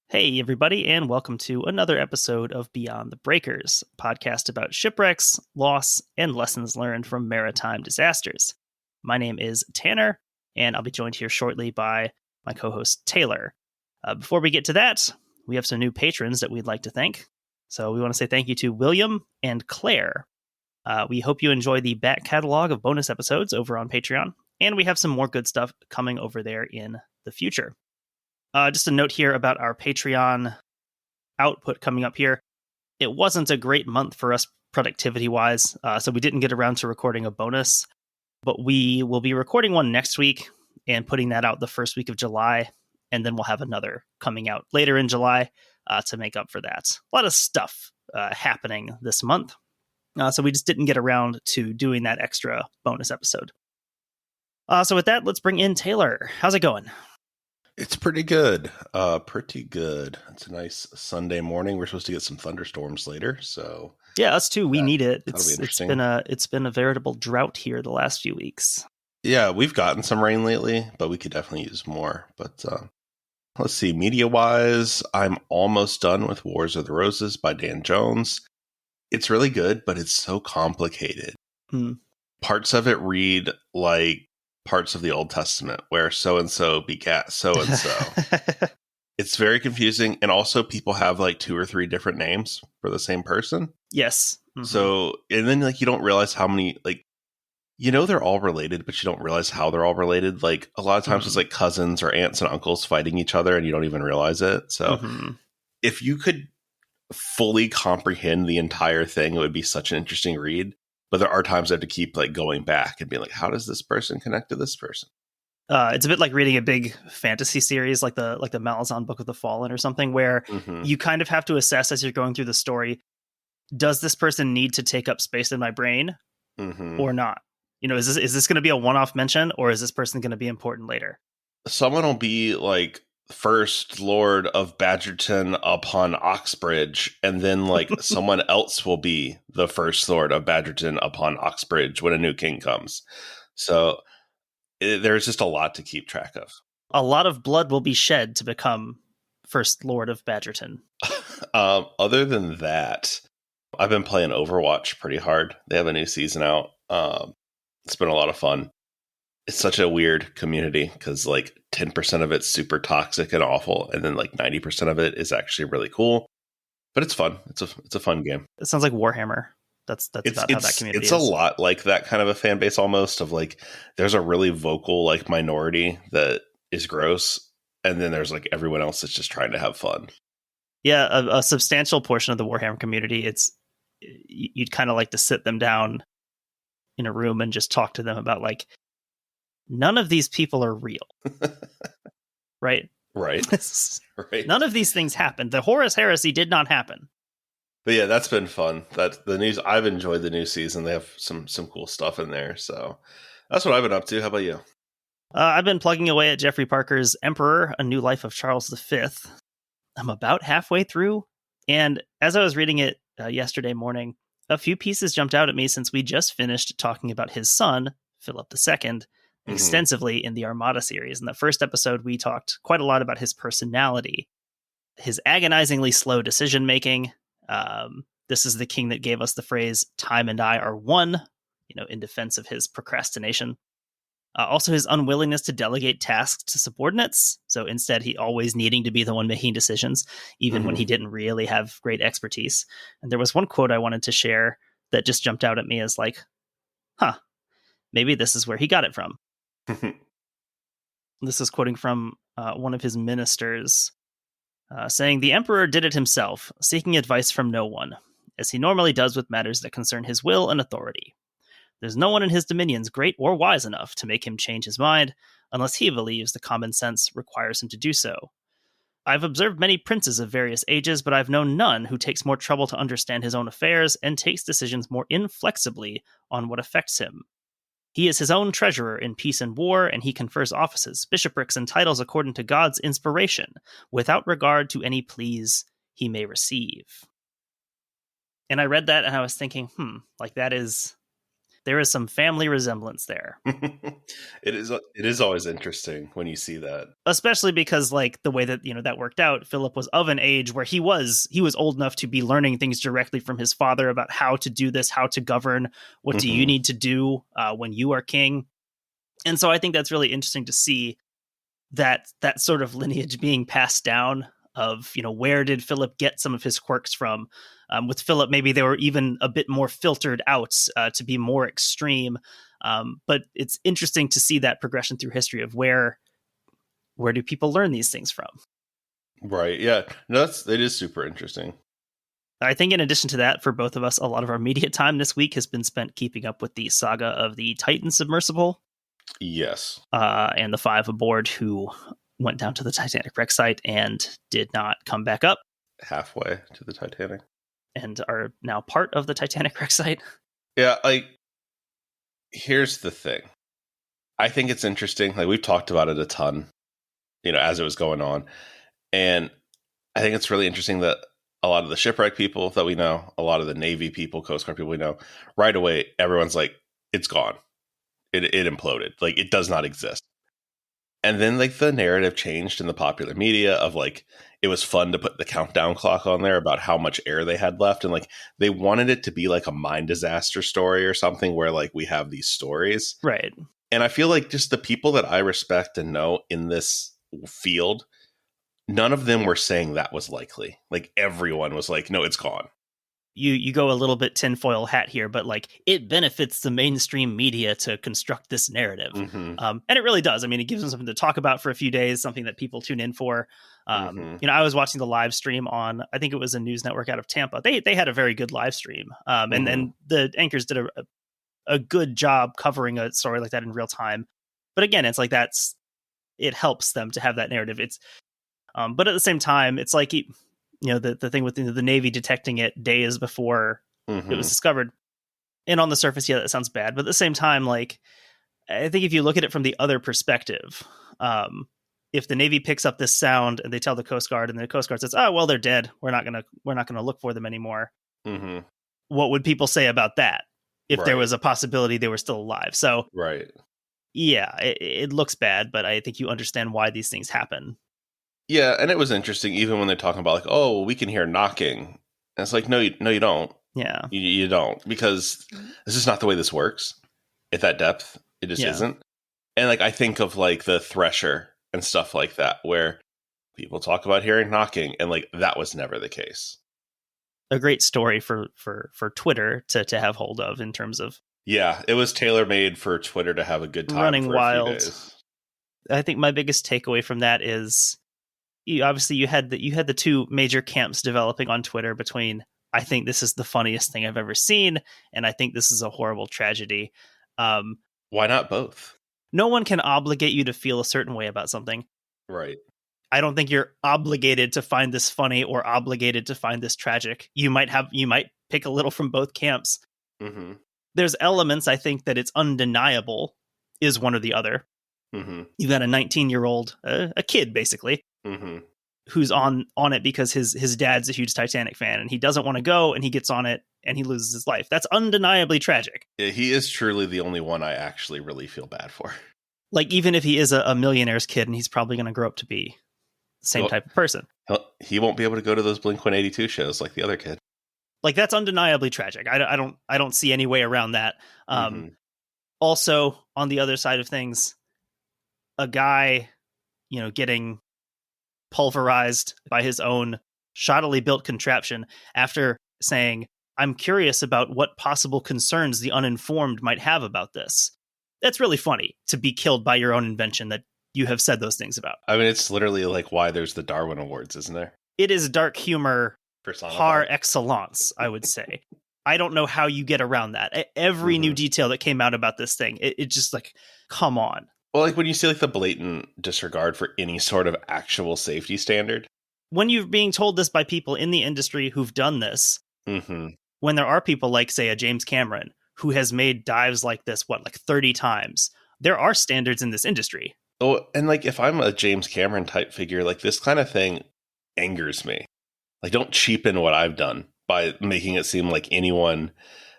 Hey, everybody, and welcome to another episode of Beyond the Breakers, a podcast about shipwrecks, loss, and lessons learned from maritime disasters. My name is Tanner, and I'll be joined here shortly by my co-host Taylor. Before we get to that, we have some new patrons that we'd like to thank. So we want to say thank you to William and Claire. We hope you enjoy the back catalog of bonus episodes over on Patreon, and we have some more good stuff coming over there in the future. Just a note here about our Patreon output coming up here. It wasn't a great month for us productivity-wise, so we didn't get around to recording a bonus, but we will be recording one next week and putting that out the first week of July, and then we'll have another coming out later in July to make up for that. A lot of stuff happening this month, so we just didn't get around to doing that extra bonus episode. So with that, let's bring in Taylor. How's it going? It's pretty good. Pretty good. It's a nice Sunday morning. We're supposed to get some thunderstorms later, so yeah, us too. We need it. It's been a veritable drought here the last few weeks. Yeah, we've gotten some rain lately, but we could definitely use more. But let's see. Media-wise, I'm almost done with Wars of the Roses by Dan Jones. It's really good, but it's so complicated. Parts of it read like parts of the Old Testament where so-and-so begat so-and-so. It's very confusing. And also people have like 2 or 3 different names for the same person. Yes. Mm-hmm. So, and then like, you don't realize how many, like, they're all related, but you don't realize how they're all related. Like a lot of times it's like cousins or aunts and uncles fighting each other and you don't even realize it. So if you could fully comprehend the entire thing, it would be such an interesting read. But there are times I have to keep like going back and being like, how does this person connect to this person? It's a bit like reading a big fantasy series like the Malazan Book of the Fallen or something, where you kind of have to assess as you're going through the story, does this person need to take up space in my brain or not? Is this going to be a one-off mention, or is this person going to be important later? Someone will be like First Lord of Badgerton upon Oxbridge, and then like someone else will be the First Lord of Badgerton upon Oxbridge when a new king comes. So there's just a lot to keep track of. A lot of blood will be shed to become First Lord of Badgerton. Other than that, I've been playing Overwatch pretty hard. They have a new season out. It's been a lot of fun. It's such a weird community because like 10% of it's super toxic and awful, and then like 90% of it is actually really cool. But it's fun. It's a fun game. It sounds like Warhammer. That's about how that community is. It's a lot like that kind of a fan base almost, of like there's a really vocal like minority that is gross, and then there's like everyone else that's just trying to have fun. Yeah, a substantial portion of the Warhammer community, you'd kind of like to sit them down in a room and just talk to them about like, none of these people are real. Right. None of these things happened. The Horus Heresy did not happen. But yeah, that's been fun. I've enjoyed the new season. They have some cool stuff in there. So that's what I've been up to. How about you? I've been plugging away at Jeffrey Parker's Emperor, A New Life of Charles V. I'm about halfway through. And as I was reading it yesterday morning, a few pieces jumped out at me since we just finished talking about his son, Philip II, extensively in the Armada series. In the first episode, we talked quite a lot about his personality, his agonizingly slow decision-making. This is the king that gave us the phrase, "Time and I are one," in defense of his procrastination. Also his unwillingness to delegate tasks to subordinates. So instead, he always needing to be the one making decisions, even when he didn't really have great expertise. And there was one quote I wanted to share that just jumped out at me as like, maybe this is where he got it from. This is quoting from one of his ministers saying, "The emperor did it himself, seeking advice from no one, as he normally does with matters that concern his will and authority. There's no one in his dominions great or wise enough to make him change his mind, unless he believes the common sense requires him to do so. I've observed many princes of various ages, but I've known none who takes more trouble to understand his own affairs and takes decisions more inflexibly on what affects him. He is his own treasurer in peace and war, and he confers offices, bishoprics, and titles according to God's inspiration, without regard to any pleas he may receive." And I read that and I was thinking, like that is there is some family resemblance there. It is always interesting when you see that. Especially because like the way that, that worked out, Philip was of an age where he was old enough to be learning things directly from his father about how to do this, how to govern, what do you need to do when you are king. And so I think that's really interesting to see that sort of lineage being passed down of, where did Philip get some of his quirks from? With Philip, maybe they were even a bit more filtered out to be more extreme. But it's interesting to see that progression through history of where do people learn these things from? Right. Yeah. No, it is super interesting. I think in addition to that, for both of us, a lot of our media time this week has been spent keeping up with the saga of the Titan submersible. Yes. And the 5 aboard who went down to the Titanic wreck site and did not come back up. Halfway to the Titanic. And are now part of the Titanic wreck site. Yeah, here's the thing. I think it's interesting. Like, we've talked about it a ton, as it was going on. And I think it's really interesting that a lot of the shipwreck people that we know, a lot of the Navy people, Coast Guard people we know, right away, everyone's like, it's gone. It imploded. Like, it does not exist. And then, like, the narrative changed in the popular media of, like, it was fun to put the countdown clock on there about how much air they had left. And, like, they wanted it to be, like, a mine disaster story or something where, like, we have these stories. Right. And I feel like just the people that I respect and know in this field, none of them were saying that was likely. Like, everyone was like, no, it's gone. You go a little bit tinfoil hat here, but like it benefits the mainstream media to construct this narrative. And it really does. I mean, it gives them something to talk about for a few days, something that people tune in for. I was watching the live stream on, I think it was a news network out of Tampa. They had a very good live stream. And the anchors did a good job covering a story like that in real time. But again, it's like it helps them to have that narrative. But at the same time, it's like, the thing with the Navy detecting it days before it was discovered. And on the surface, yeah, that sounds bad. But at the same time, like, I think if you look at it from the other perspective, if the Navy picks up this sound and they tell the Coast Guard and the Coast Guard says, oh, well, they're dead, we're not gonna look for them anymore. What would people say about that if there was a possibility they were still alive? So, yeah, it looks bad, but I think you understand why these things happen. Yeah, and it was interesting, even when they're talking about, like, oh, we can hear knocking. And it's like, no, you don't. Yeah. You don't, because this is not the way this works. At that depth, it just isn't. And, like, I think of, like, the Thresher and stuff like that, where people talk about hearing knocking, and, like, that was never the case. A great story for Twitter to have hold of in terms of... Yeah, it was tailor-made for Twitter to have a good time running for wild. A few days. I think my biggest takeaway from that is... Obviously, you had the 2 major camps developing on Twitter between, I think this is the funniest thing I've ever seen, and I think this is a horrible tragedy. Why not both? No one can obligate you to feel a certain way about something. Right. I don't think you're obligated to find this funny or obligated to find this tragic. You might pick a little from both camps. There's elements, I think, that it's undeniable is one or the other. You've got a 19-year-old, a kid, basically, who's on it because his dad's a huge Titanic fan and he doesn't want to go, and he gets on it and he loses his life. That's undeniably tragic. Yeah, he is truly the only one I actually really feel bad for. Like, even if he is a millionaire's kid, and he's probably going to grow up to be the same type of person. He won't be able to go to those Blink-182 shows like the other kid. Like, that's undeniably tragic. I don't see any way around that. Also, on the other side of things, a guy, getting pulverized by his own shoddily built contraption after saying, I'm curious about what possible concerns the uninformed might have about this. That's really funny, to be killed by your own invention that you have said those things about. I mean, it's literally like why there's the Darwin Awards, isn't there? It is dark humor par excellence, I would say. I don't know how you get around that. Every new detail that came out about this thing, it just like, come on. Well, like when you see like the blatant disregard for any sort of actual safety standard. When you're being told this by people in the industry who've done this, when there are people like, say, a James Cameron, who has made dives like this, like 30 times, there are standards in this industry. Oh, and like if I'm a James Cameron type figure, like this kind of thing angers me. Like, don't cheapen what I've done by making it seem like anyone,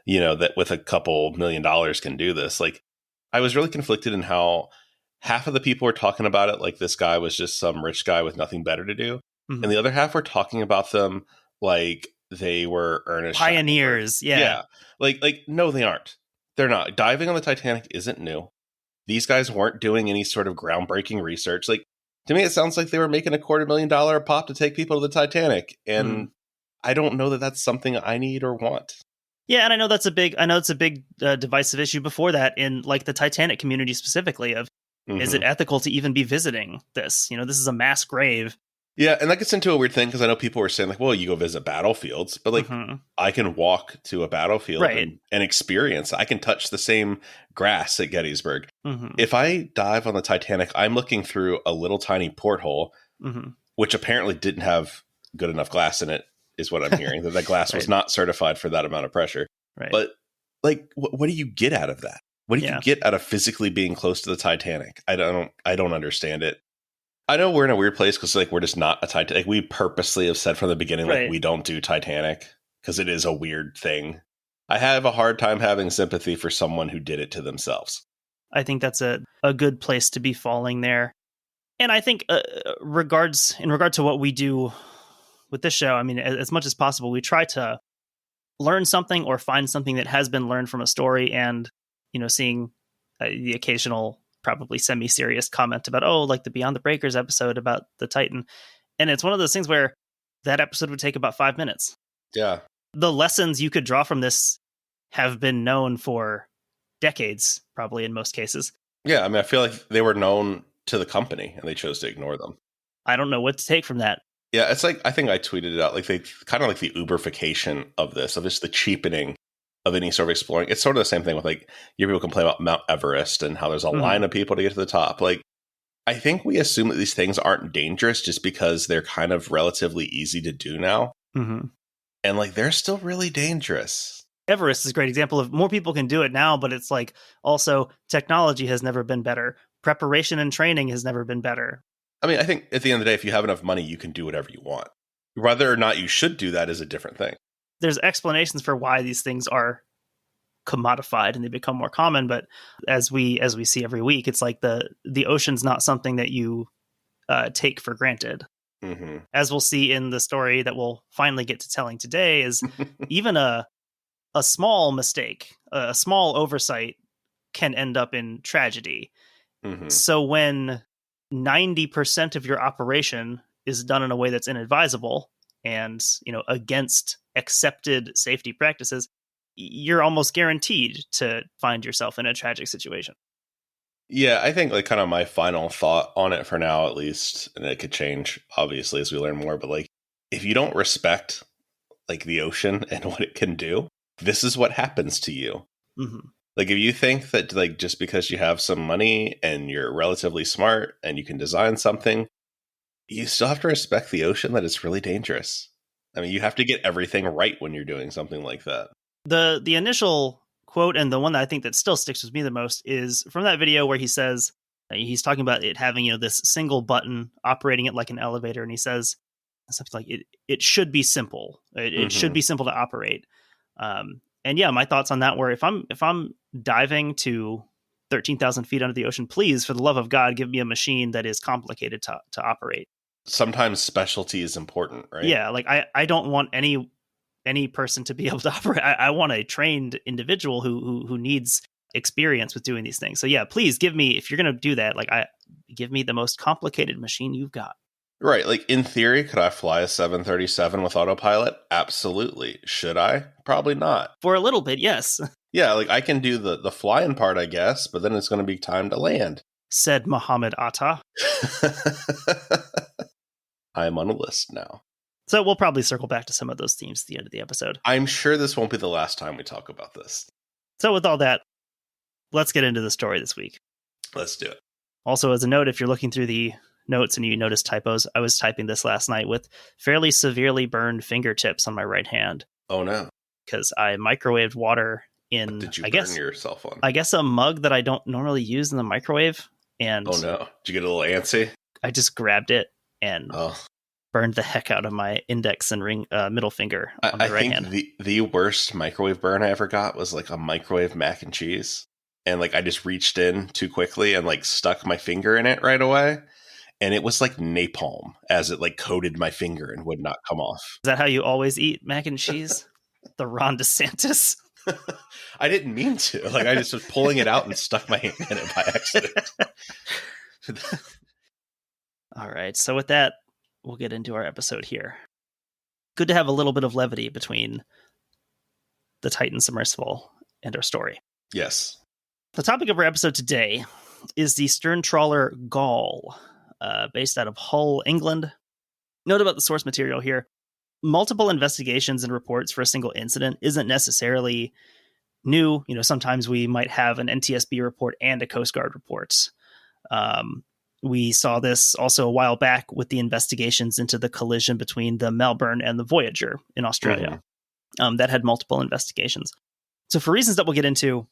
that with a couple $1 million can do this. Like, I was really conflicted in how half of the people were talking about it like this guy was just some rich guy with nothing better to do. And the other half were talking about them like they were Ernest Pioneers. Shackleton. Yeah. Like, no, they aren't. They're not. Diving on the Titanic isn't new. These guys weren't doing any sort of groundbreaking research. Like, to me, it sounds like they were making $250,000 a pop to take people to the Titanic. And I don't know that that's something I need or want. Yeah, and I know it's a big divisive issue before that in like the Titanic community specifically of is it ethical to even be visiting this? This is a mass grave. Yeah, and that gets into a weird thing because I know people were saying like, well, you go visit battlefields, but like I can walk to a battlefield and experience. I can touch the same grass at Gettysburg. If I dive on the Titanic, I'm looking through a little tiny porthole, which apparently didn't have good enough glass in it, is what I'm hearing. That glass was not certified for that amount of pressure. Right. But like, what do you get out of that? What do you get out of physically being close to the Titanic? I don't understand it. I know we're in a weird place because like we're just not a Titanic. Like, we purposely have said from the beginning like we don't do Titanic because it is a weird thing. I have a hard time having sympathy for someone who did it to themselves. I think that's a good place to be falling there. And I think in regard to what we do with this show, I mean, as much as possible, we try to learn something or find something that has been learned from a story, and seeing the occasional probably semi-serious comment about, like the Beyond the Breakers episode about the Titan. And it's one of those things where that episode would take about 5 minutes. Yeah. The lessons you could draw from this have been known for decades, probably in most cases. Yeah. I mean, I feel like they were known to the company and they chose to ignore them. I don't know what to take from that. Yeah. It's like, I think I tweeted it out. Like, they kind of like the Uberification of this, of just the cheapening of any sort of exploring. It's sort of the same thing with like, people complain about Mount Everest and how there's a line of people to get to the top. Like, I think we assume that these things aren't dangerous just because they're kind of relatively easy to do now. And like, they're still really dangerous. Everest is a great example of more people can do it now, but it's like also technology has never been better. Preparation and training has never been better. I mean, I think at the end of the day, if you have enough money, you can do whatever you want. Whether or not you should do that is a different thing. There's explanations for why these things are commodified and they become more common, but as we see every week, it's like the ocean's not something that you take for granted. As we'll see in the story that we'll finally get to telling today, is even a small mistake, a small oversight can end up in tragedy. So when 90% of your operation is done in a way that's inadvisable and against accepted safety practices, you're almost guaranteed to find yourself in a tragic situation. Yeah, I think like kind of my final thought on it for now, at least, and it could change obviously as we learn more, but like, if you don't respect like the ocean and what it can do, this is what happens to you. Like, if you think that like just because you have some money and you're relatively smart and you can design something, you still have to respect the ocean, that it's really dangerous. I mean, you have to get everything right when you're doing something like that. The initial quote, and the one that I think that still sticks with me the most, is from that video where he says, he's talking about it having, this single button operating it like an elevator. And he says something like it should be simple. It should be simple to operate. And yeah, my thoughts on that were, if I'm diving to 13,000 feet under the ocean, please, for the love of God, give me a machine that is complicated to operate. Sometimes specialty is important, right? Yeah. Like I don't want any person to be able to operate. I want a trained individual who needs experience with doing these things. So yeah, please give me, if you're going to do that, give me the most complicated machine you've got. Right. Like, in theory, could I fly a 737 with autopilot? Absolutely. Should I? Probably not. For a little bit, yes. Yeah, like I can do the flying part, I guess, but then it's going to be time to land. Said Muhammad Atta. I'm on a list now. So we'll probably circle back to some of those themes at the end of the episode. I'm sure this won't be the last time we talk about this. So with all that, let's get into the story this week. Let's do it. Also, as a note, if you're looking through the notes and you notice typos, I was typing this last night with fairly severely burned fingertips on my right hand. Oh no. Because I microwaved water in, Did you burn yourself on? I guess a mug that I don't normally use in the microwave. And oh no. Did you get a little antsy? I just grabbed it and burned the heck out of my index and middle finger on my right hand. I think the worst microwave burn I ever got was like a microwave mac and cheese. And like I just reached in too quickly and like stuck my finger in it right away. And it was like napalm as it like coated my finger and would not come off. Is that how you always eat mac and cheese? The Ron DeSantis? I didn't mean to. Like I just was pulling it out and stuck my hand in it by accident. All right. So with that, we'll get into our episode here. Good to have a little bit of levity between the Titan submersible and our story. Yes. The topic of our episode today is the stern trawler Gaul, based out of Hull, England. Note about the source material here. Multiple investigations and reports for a single incident isn't necessarily new. You know, sometimes we might have an NTSB report and a Coast Guard report. We saw this also a while back with the investigations into the collision between the Melbourne and the Voyager in Australia. That had multiple investigations. So for reasons that we'll get into,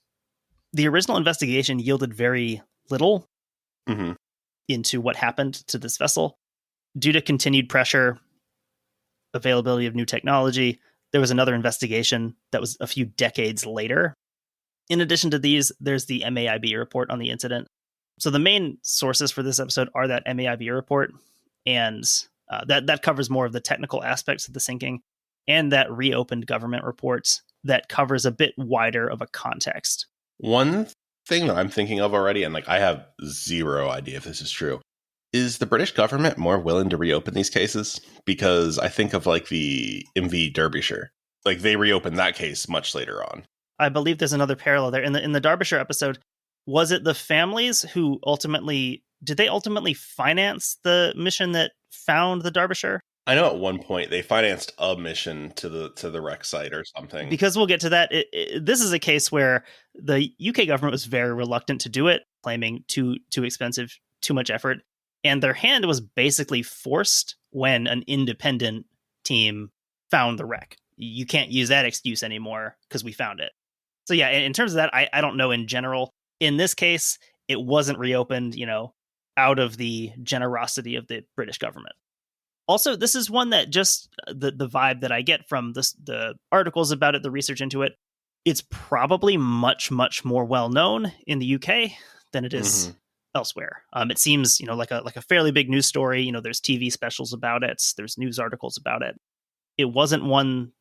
the original investigation yielded very little into what happened to this vessel. Due to continued pressure, availability of new technology, there was another investigation that was a few decades later. In addition to these, there's the MAIB report on the incident. So the main sources for this episode are that MAIB report, and that covers more of the technical aspects of the sinking, and that reopened government report that covers a bit wider of a context. One thing that I'm thinking of already, and like I have zero idea if this is true, is the British government more willing to reopen these cases? Because I think of like the MV Derbyshire. Like they reopened that case much later on. I believe there's another parallel there. In the Derbyshire episode, was it the families who ultimately finance the mission that found the Derbyshire? I know at one point they financed a mission to the wreck site or something. Because we'll get to that. This is a case where the UK government was very reluctant to do it, claiming too expensive, too much effort. And their hand was basically forced when an independent team found the wreck. You can't use that excuse anymore because we found it. So yeah, in terms of that, I don't know in general. In this case, it wasn't reopened, out of the generosity of the British government. Also, this is one that just the vibe that I get from the articles about it, the research into it, it's probably much, much more well known in the UK than it is elsewhere. It seems, like a fairly big news story. There's TV specials about it. There's news articles about it. It wasn't one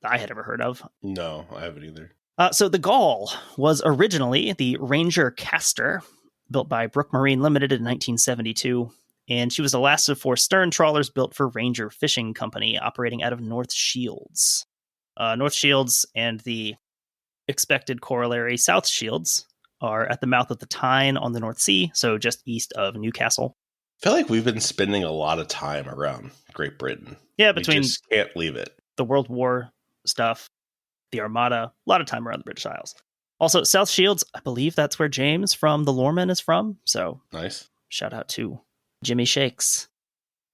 that I had ever heard of. No, I haven't either. So the Gaul was originally the Ranger Castor, built by Brook Marine Limited in 1972. And she was the last of 4 stern trawlers built for Ranger Fishing Company, operating out of North Shields. North Shields and the expected corollary South Shields are at the mouth of the Tyne on the North Sea, so just east of Newcastle. I feel like we've been spending a lot of time around Great Britain. Yeah, between we just can't leave it. The World War stuff, the Armada, a lot of time around the British Isles. Also, South Shields, I believe that's where James from The Loreman is from. So nice. Shout out to Jimmy Shakes,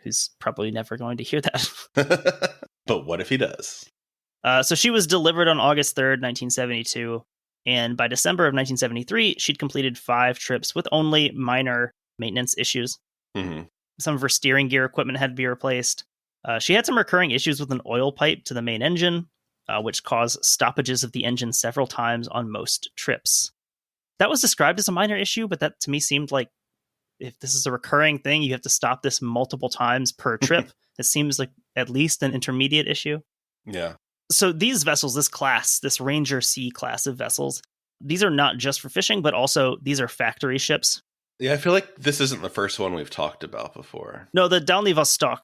who's probably never going to hear that. But what if he does? So she was delivered on August 3rd, 1972. And by December of 1973, she'd completed 5 trips with only minor maintenance issues. Some of her steering gear equipment had to be replaced. She had some recurring issues with an oil pipe to the main engine, which caused stoppages of the engine several times on most trips. That was described as a minor issue, but that to me seemed like if this is a recurring thing, you have to stop this multiple times per trip. It seems like at least an intermediate issue. Yeah. So these vessels, this class, this Ranger Sea class of vessels, these are not just for fishing, but also these are factory ships. Yeah, I feel like this isn't the first one we've talked about before. No, the Dalny Vostok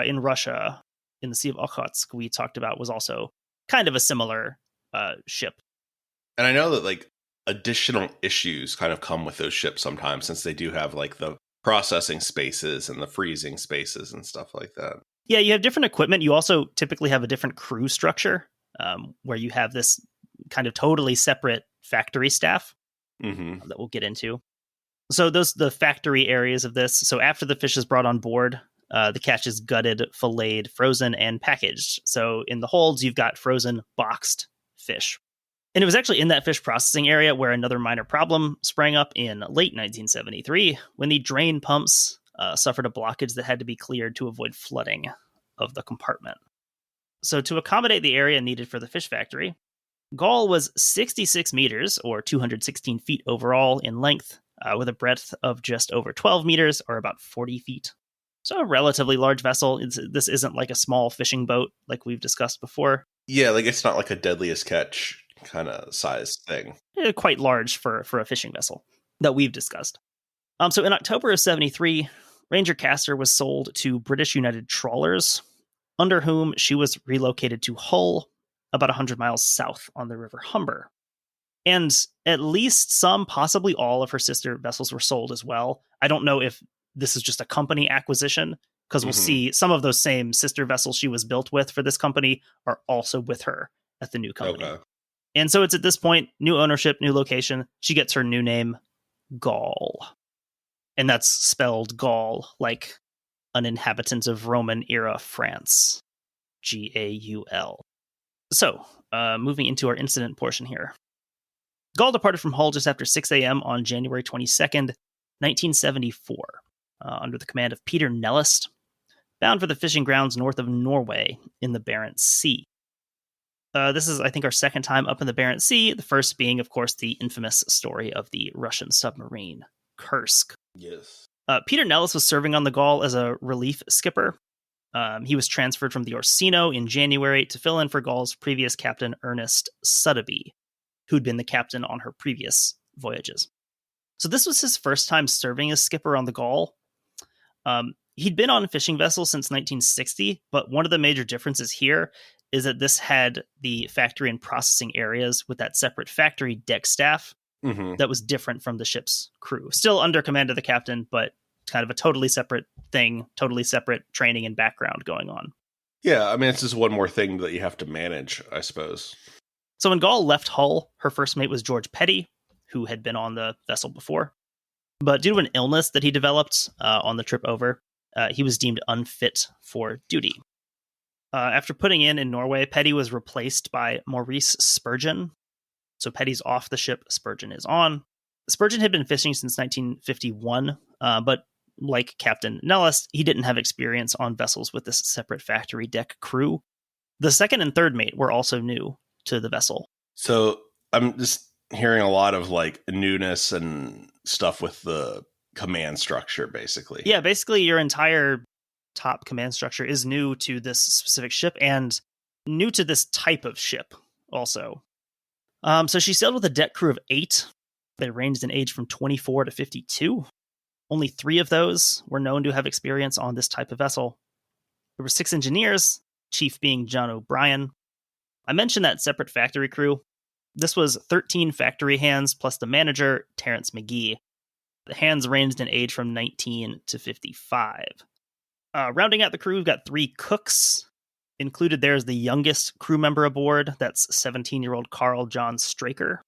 in Russia, in the Sea of Okhotsk, we talked about was also kind of a similar ship. And I know that like additional issues kind of come with those ships sometimes, since they do have like the processing spaces and the freezing spaces and stuff like that. Yeah, you have different equipment. You also typically have a different crew structure where you have this kind of totally separate factory staff that we'll get into. So the factory areas of this. So after the fish is brought on board, the catch is gutted, filleted, frozen, and packaged. So in the holds, you've got frozen, boxed fish. And it was actually in that fish processing area where another minor problem sprang up in late 1973 when the drain pumps suffered a blockage that had to be cleared to avoid flooding of the compartment. So to accommodate the area needed for the fish factory, Gaul was 66 meters, or 216 feet overall in length, with a breadth of just over 12 meters, or about 40 feet. So a relatively large vessel. This isn't like a small fishing boat like we've discussed before. Yeah, like it's not like a deadliest catch kind of size thing. Quite large for a fishing vessel that we've discussed. So in October of 73, Ranger Castor was sold to British United Trawlers, under whom she was relocated to Hull, about 100 miles south on the River Humber. And at least some, possibly all of her sister vessels were sold as well. I don't know if this is just a company acquisition, because we'll see some of those same sister vessels she was built with for this company are also with her at the new company. Okay. And so it's at this point, new ownership, new location. She gets her new name, Gaul. And that's spelled Gaul, like an inhabitant of Roman-era France. Gaul. So, moving into our incident portion here. Gaul departed from Hull just after 6 a.m. on January 22nd, 1974, under the command of Peter Nellist, bound for the fishing grounds north of Norway in the Barents Sea. This is, I think, our second time up in the Barents Sea, the first being, of course, the infamous story of the Russian submarine, Kursk. Yes. Peter Nellist was serving on the Gaul as a relief skipper. He was transferred from the Orsino in January to fill in for Gaul's previous captain, Ernest Suddaby, who'd been the captain on her previous voyages. So this was his first time serving as skipper on the Gaul. He'd been on fishing vessels since 1960, but one of the major differences here is that this had the factory and processing areas with that separate factory deck staff that was different from the ship's crew. Still under command of the captain, but kind of a totally separate thing, totally separate training and background going on. Yeah, I mean, it's just one more thing that you have to manage, I suppose. So when Gaul left Hull, her first mate was George Petty, who had been on the vessel before. But due to an illness that he developed on the trip over, he was deemed unfit for duty. After putting in Norway, Petty was replaced by Maurice Spurgeon. So Petty's off the ship, Spurgeon is on. Spurgeon had been fishing since 1951, but like Captain Nellist, he didn't have experience on vessels with this separate factory deck crew. The second and third mate were also new to the vessel. So I'm just hearing a lot of like newness and stuff with the command structure, basically. Yeah, basically your entire top command structure is new to this specific ship and new to this type of ship also. So she sailed with a deck crew of 8. They ranged in age from 24 to 52. Only 3 of those were known to have experience on this type of vessel. There were 6 engineers, chief being John O'Brien. I mentioned that separate factory crew. This was 13 factory hands plus the manager, Terrence McGee. The hands ranged in age from 19 to 55. Rounding out the crew, we've got 3 cooks. Included there is the youngest crew member aboard. That's 17-year-old Carl John Straker.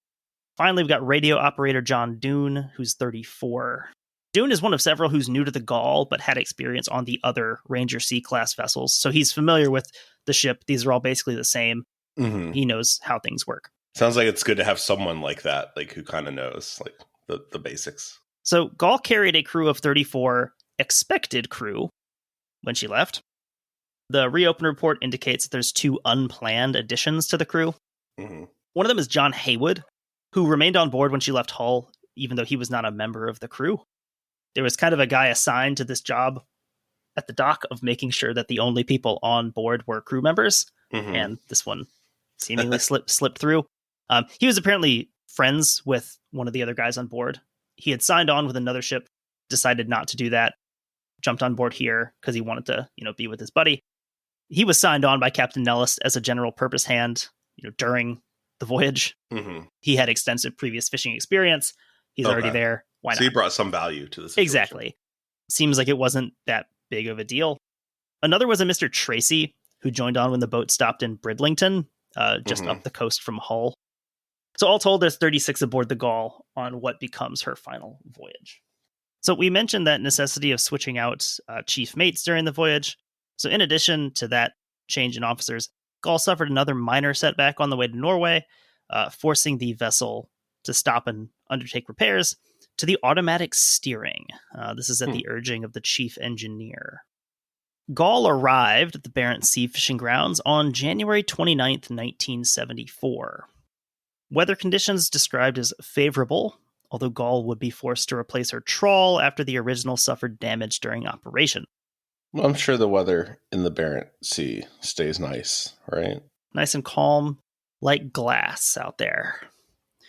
Finally, we've got radio operator John Doon, who's 34. Doon is one of several who's new to the Gaul, but had experience on the other Ranger C-class vessels. So he's familiar with the ship. These are all basically the same. He knows how things work. Sounds like it's good to have someone like that, like who kind of knows like the basics. So Gaul carried a crew of 34 expected crew when she left. The reopen report indicates that there's 2 unplanned additions to the crew. One of them is John Haywood, who remained on board when she left Hull, even though he was not a member of the crew. There was kind of a guy assigned to this job at the dock of making sure that the only people on board were crew members, and this one seemingly slipped through. He was apparently friends with one of the other guys on board. He had signed on with another ship, decided not to do that, jumped on board here because he wanted to, be with his buddy. He was signed on by Captain Nellist as a general purpose hand, during the voyage. He had extensive previous fishing experience. He's already there. Why not? So he brought some value to this. Exactly. Seems like it wasn't that big of a deal. Another was a Mr. Tracy, who joined on when the boat stopped in Bridlington, just up the coast from Hull. So all told, there's 36 aboard the Gaul on what becomes her final voyage. So we mentioned that necessity of switching out chief mates during the voyage. So in addition to that change in officers, Gaul suffered another minor setback on the way to Norway, forcing the vessel to stop and undertake repairs to the automatic steering. This is at the urging of the chief engineer. Gaul arrived at the Barents Sea fishing grounds on January 29th, 1974. Weather conditions described as favorable, although Gaul would be forced to replace her trawl after the original suffered damage during operation. Well, I'm sure the weather in the Barents Sea stays nice, right? Nice and calm, like glass out there.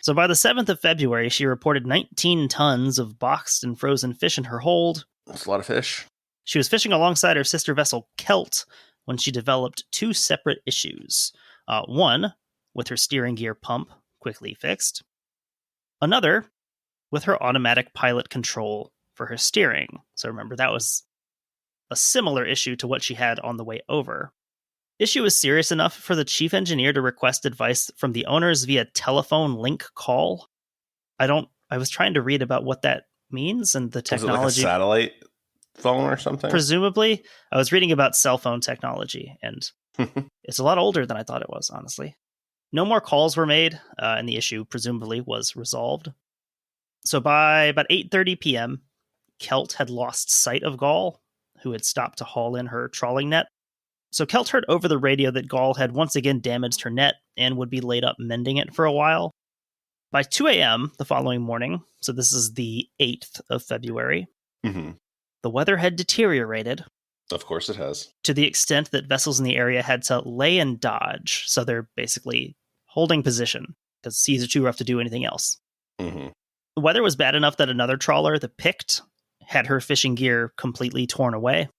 So by the 7th of February, she reported 19 tons of boxed and frozen fish in her hold. That's a lot of fish. She was fishing alongside her sister vessel, Celt, when she developed two separate issues. One, with her steering gear pump quickly fixed. Another, with her automatic pilot control for her steering. So remember, that was a similar issue to what she had on the way over. Issue was serious enough for the chief engineer to request advice from the owners via telephone link call. I was trying to read about what that means and the technology. Was it like a satellite phone or something? Presumably. I was reading about cell phone technology, and it's a lot older than I thought it was, honestly. No more calls were made, and the issue presumably was resolved. So by about 8:30 p.m., Celt had lost sight of Gaul, who had stopped to haul in her trawling net. So Celt heard over the radio that Gaul had once again damaged her net and would be laid up mending it for a while. By 2 a.m. the following morning, so this is the 8th of February, the weather had deteriorated. Of course it has. To the extent that vessels in the area had to lay and dodge, so they're basically holding position, because seas are too rough to do anything else. The weather was bad enough that another trawler, the Pict, had her fishing gear completely torn away.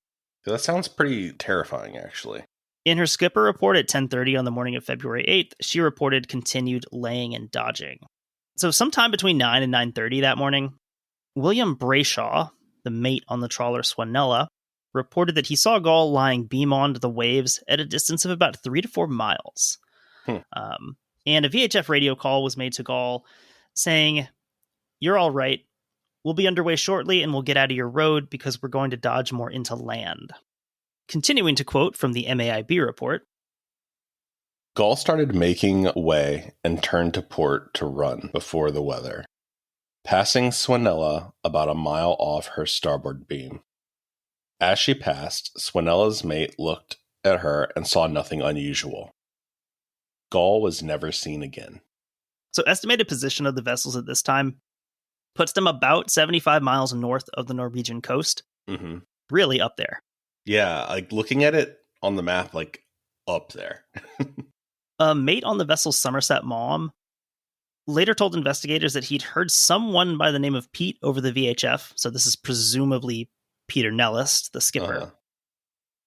That sounds pretty terrifying, actually. In her skipper report at 10:30 on the morning of February 8th, she reported continued laying and dodging. So sometime between 9 and 9:30 that morning, William Brayshaw, the mate on the trawler Swanella, reported that he saw Gaul lying beam on to the waves at a distance of about 3 to 4 miles. And a VHF radio call was made to Gaul saying, "You're all right. We'll be underway shortly and we'll get out of your road because we're going to dodge more into land." Continuing to quote from the MAIB report, Gaul started making way and turned to port to run before the weather, passing Swanella about a mile off her starboard beam. As she passed, Swanella's mate looked at her and saw nothing unusual. Gaul was never seen again. So estimated position of the vessels at this time puts them about 75 miles north of the Norwegian coast. Really up there. Yeah, like looking at it on the map, like up there. A mate on the vessel Somerset Mom later told investigators that he'd heard someone by the name of Pete over the VHF, so this is presumably Peter Nellis, the skipper,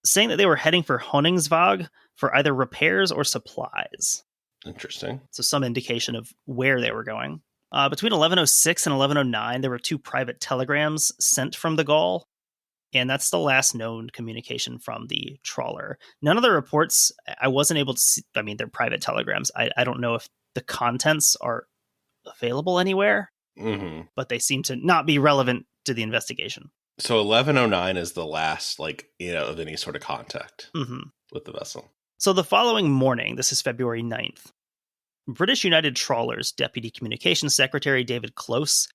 saying that they were heading for Honningsvåg for either repairs or supplies. Interesting. So some indication of where they were going. Between 11:06 and 11:09, there were 2 private telegrams sent from the Gaul, and that's the last known communication from the trawler. None of the reports, I wasn't able to see, I mean, they're private telegrams. I don't know if the contents are available anywhere, but they seem to not be relevant to the investigation. So 11:09 is the last, like, of any sort of contact with the vessel. So the following morning, this is February 9th, British United Trawlers Deputy Communications Secretary David Close,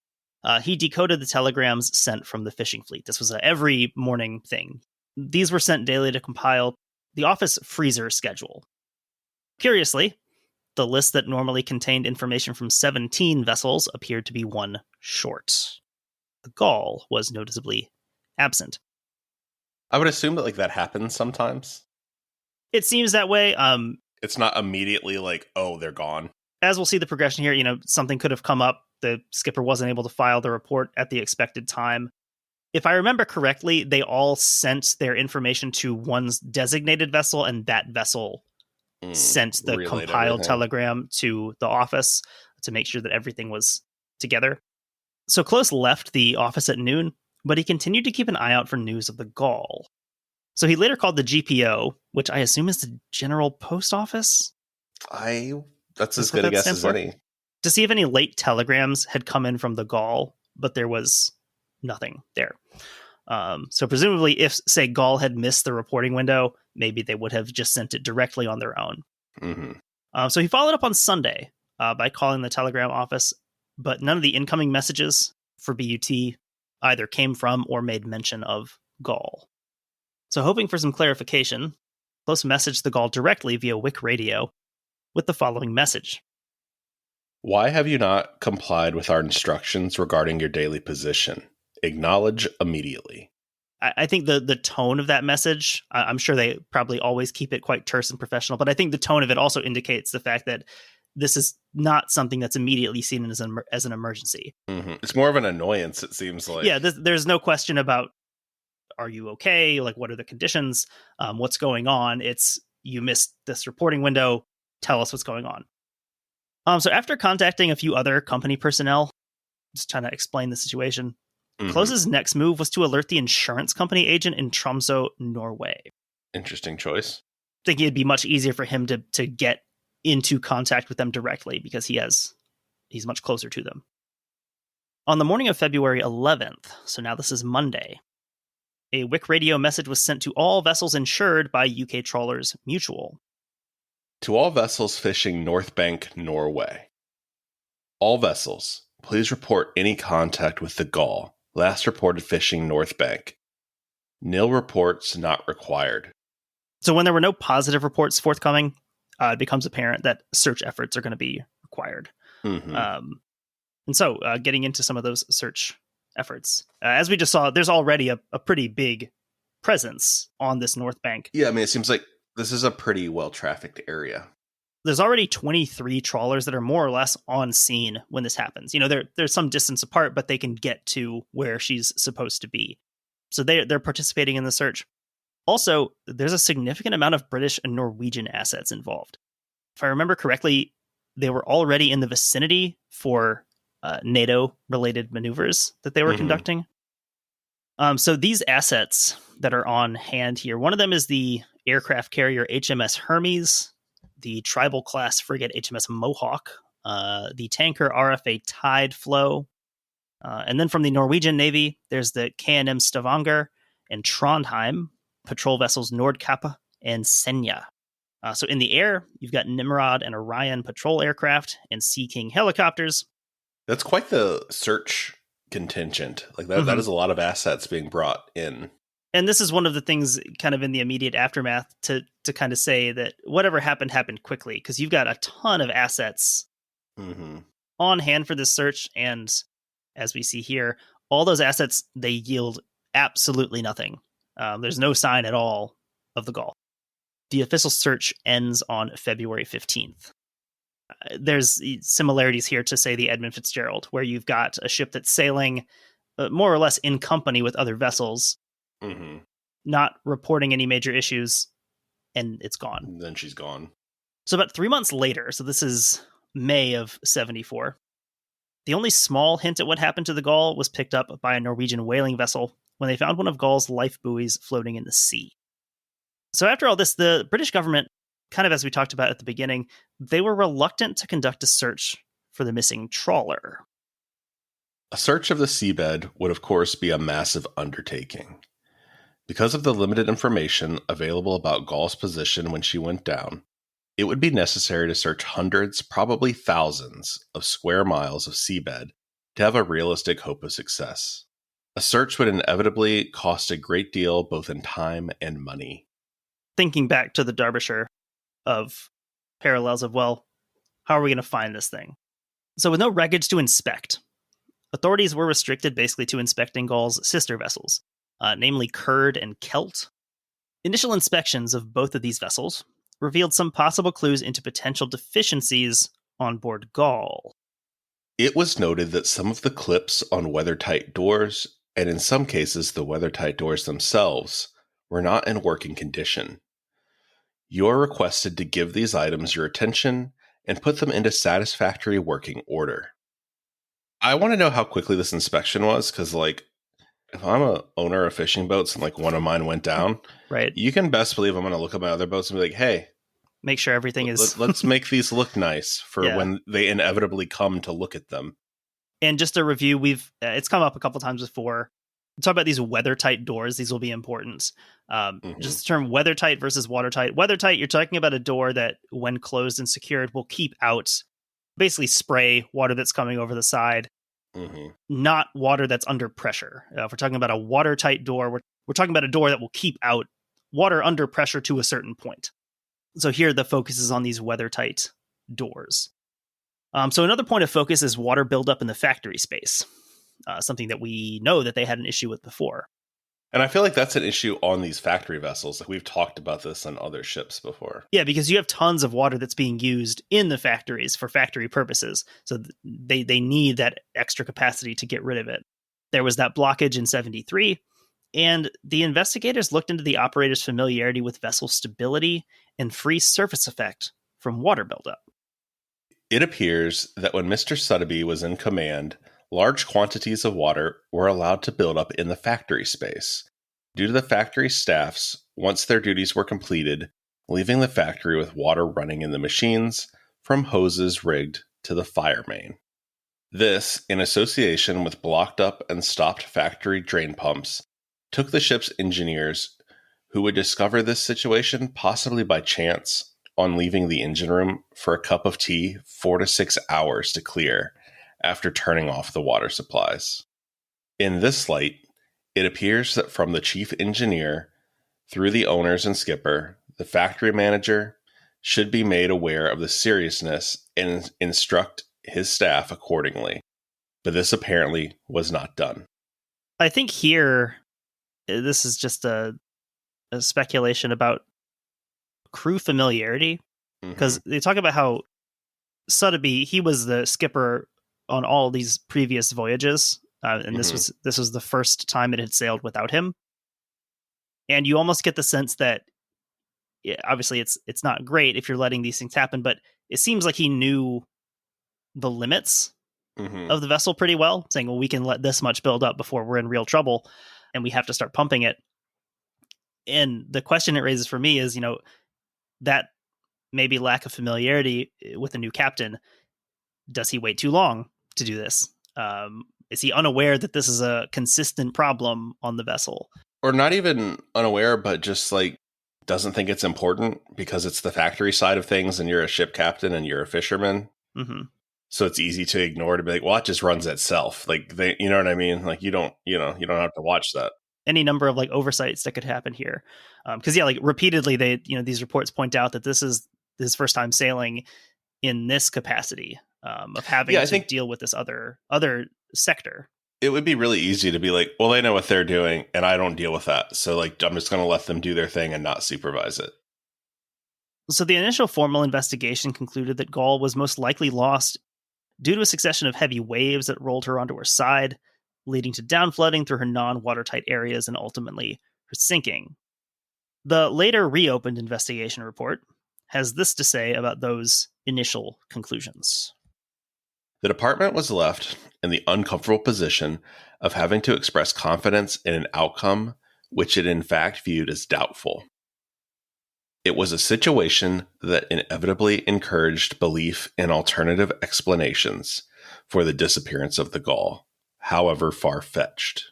he decoded the telegrams sent from the fishing fleet. This was a every morning thing. These were sent daily to compile the office freezer schedule. Curiously, the list that normally contained information from 17 vessels appeared to be one short. The Gaul was noticeably absent. I would assume that that happens sometimes. It seems that way. It's not immediately like, oh, they're gone. As we'll see the progression here, something could have come up. The skipper wasn't able to file the report at the expected time. If I remember correctly, they all sent their information to one's designated vessel, and that vessel sent the compiled telegram to the office to make sure that everything was together. So Close left the office at noon, but he continued to keep an eye out for news of the Gaul. So he later called the GPO, which I assume is the General Post Office. That's as good a guess as any. To see if any late telegrams had come in from the Gaul, but there was nothing there. So presumably if, say, Gaul had missed the reporting window, maybe they would have just sent it directly on their own. So he followed up on Sunday by calling the telegram office, but none of the incoming messages for BUT either came from or made mention of Gaul. So hoping for some clarification, Close messaged the Gaul directly via WIC radio with the following message. Why have you not complied with our instructions regarding your daily position? Acknowledge immediately. I think the tone of that message, I'm sure they probably always keep it quite terse and professional, but I think the tone of it also indicates the fact that this is not something that's immediately seen as an emergency. Mm-hmm. It's more of an annoyance, it seems like. Yeah, there's no question about, are you okay? Like, what are the conditions? What's going on? It's, you missed this reporting window. Tell us what's going on. So after contacting a few other company personnel, just trying to explain the situation, Close's next move was to alert the insurance company agent in Tromsø, Norway. Interesting choice. Thinking it'd be much easier for him to get into contact with them directly because he's much closer to them. On the morning of February 11th, so now this is Monday, a WIC radio message was sent to all vessels insured by UK Trawlers Mutual. To all vessels fishing North Bank, Norway. All vessels, please report any contact with the Gaul. Last reported fishing North Bank. Nil reports not required. So when there were no positive reports forthcoming, it becomes apparent that search efforts are going to be required. And so getting into some of those search efforts, as we just saw, there's already a pretty big presence on this North Bank. Yeah, I mean, it seems like this is a pretty well-trafficked area. There's already 23 trawlers that are more or less on scene when this happens. You know, there's some distance apart, but they can get to where she's supposed to be. So they're participating in the search. Also, there's a significant amount of British and Norwegian assets involved. If I remember correctly, they were already in the vicinity for NATO-related maneuvers that they were conducting. So these assets that are on hand here, one of them is the aircraft carrier HMS Hermes, the tribal-class frigate HMS Mohawk, the tanker RFA Tide Flow, and then from the Norwegian Navy, there's the KNM Stavanger and Trondheim, patrol vessels Nordkapp and Senja. So in the air, you've got Nimrod and Orion patrol aircraft and Sea King helicopters. That's quite the search contingent. Like that is a lot of assets being brought in. And this is one of the things kind of in the immediate aftermath to kind of say that whatever happened quickly, because you've got a ton of assets on hand for this search. And as we see here, all those assets, they yield absolutely nothing. There's no sign at all of the Gaul. The official search ends on February 15th. There's similarities here to, say, the Edmund Fitzgerald, where you've got a ship that's sailing more or less in company with other vessels, not reporting any major issues, and it's gone. And then she's gone. So about 3 months later, so this is May of 74, the only small hint at what happened to the Gaul was picked up by a Norwegian whaling vessel when they found one of Gaul's life buoys floating in the sea. So after all this, the British government, kind of as we talked about at the beginning, they were reluctant to conduct a search for the missing trawler. A search of the seabed would, of course, be a massive undertaking. Because of the limited information available about Gaul's position when she went down, it would be necessary to search hundreds, probably thousands, of square miles of seabed to have a realistic hope of success. A search would inevitably cost a great deal both in time and money. Thinking back to the Derbyshire of parallels of, well, how are we going to find this thing? So with no wreckage to inspect, authorities were restricted basically to inspecting Gaul's sister vessels, namely Kurd and Kelt. Initial inspections of both of these vessels revealed some possible clues into potential deficiencies on board Gaul. It was noted that some of the clips on weathertight doors, and in some cases the weathertight doors themselves, were not in working condition. You are requested to give these items your attention and put them into satisfactory working order. I want to know how quickly this inspection was, because, like, if I'm a owner of fishing boats and, like, one of mine went down, right, you can best believe I'm going to look at my other boats and be like, hey, make sure everything is... let's make these look nice for when they inevitably come to look at them. And just a review, it's come up a couple times before. Talk about these weather-tight doors. These will be important. Just the term weather-tight versus watertight. Weather-tight, you're talking about a door that, when closed and secured, will keep out basically spray, water that's coming over the side. Mm-hmm. not water that's under pressure. If we're talking about a watertight door, we're talking about a door that will keep out water under pressure to a certain point. So here the focus is on these weather-tight doors. So another point of focus is water buildup in the factory space, something that we know that they had an issue with before. And I feel like that's an issue on these factory vessels. Like we've talked about this on other ships before. Yeah, because you have tons of water that's being used in the factories for factory purposes. So they need that extra capacity to get rid of it. There was that blockage in 73, and the investigators looked into the operator's familiarity with vessel stability and free surface effect from water buildup. It appears that when Mr. Sotheby was in command, large quantities of water were allowed to build up in the factory space, due to the factory staffs, once their duties were completed, leaving the factory with water running in the machines, from hoses rigged to the fire main. This, in association with blocked up and stopped factory drain pumps, took the ship's engineers, who would discover this situation possibly by chance, on leaving the engine room for a cup of tea 4 to 6 hours to clear, after turning off the water supplies. In this light, it appears that from the chief engineer, through the owners and skipper, the factory manager should be made aware of the seriousness and instruct his staff accordingly. But this apparently was not done. I think here, this is just a speculation about crew familiarity, because they talk about how Sotheby, he was the skipper on all these previous voyages, and this was the first time it had sailed without him. And you almost get the sense that, obviously, it's not great if you're letting these things happen, but it seems like he knew the limits of the vessel pretty well, saying, well, we can let this much build up before we're in real trouble, and we have to start pumping it. And the question it raises for me is, that maybe lack of familiarity with a new captain. Does he wait too long to do this? Is he unaware that this is a consistent problem on the vessel? Or not even unaware, but just like doesn't think it's important because it's the factory side of things and you're a ship captain and you're a fisherman. Mm-hmm. So it's easy to ignore, to be like, well, it just runs itself. Like you know what I mean? Like you don't have to watch that. Any number of like oversights that could happen here. Because like repeatedly these reports point out that this is his first time sailing in this capacity, of having to deal with this other sector. It would be really easy to be like, well, they know what they're doing and I don't deal with that. So like, I'm just going to let them do their thing and not supervise it. So the initial formal investigation concluded that Gaul was most likely lost due to a succession of heavy waves that rolled her onto her side, leading to downflooding through her non-watertight areas and ultimately her sinking. The later reopened investigation report has this to say about those initial conclusions. The department was left in the uncomfortable position of having to express confidence in an outcome which it in fact viewed as doubtful. It was a situation that inevitably encouraged belief in alternative explanations for the disappearance of the Gaul, however far-fetched.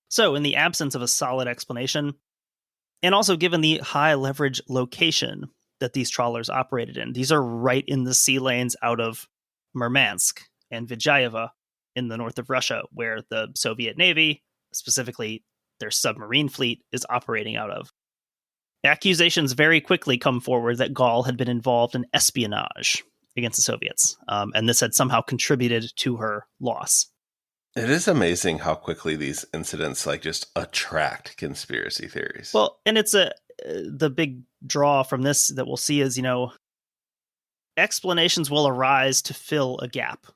So, in the absence of a solid explanation, and also given the high leverage location that these trawlers operated in, these are right in the sea lanes out of Murmansk and Vijayeva in the north of Russia, where the Soviet Navy, specifically their submarine fleet, is operating out of. Accusations very quickly come forward that Gaul had been involved in espionage against the Soviets, and this had somehow contributed to her loss. It is amazing how quickly these incidents like just attract conspiracy theories. Well, and it's the big draw from this that we'll see is, explanations will arise to fill a gap.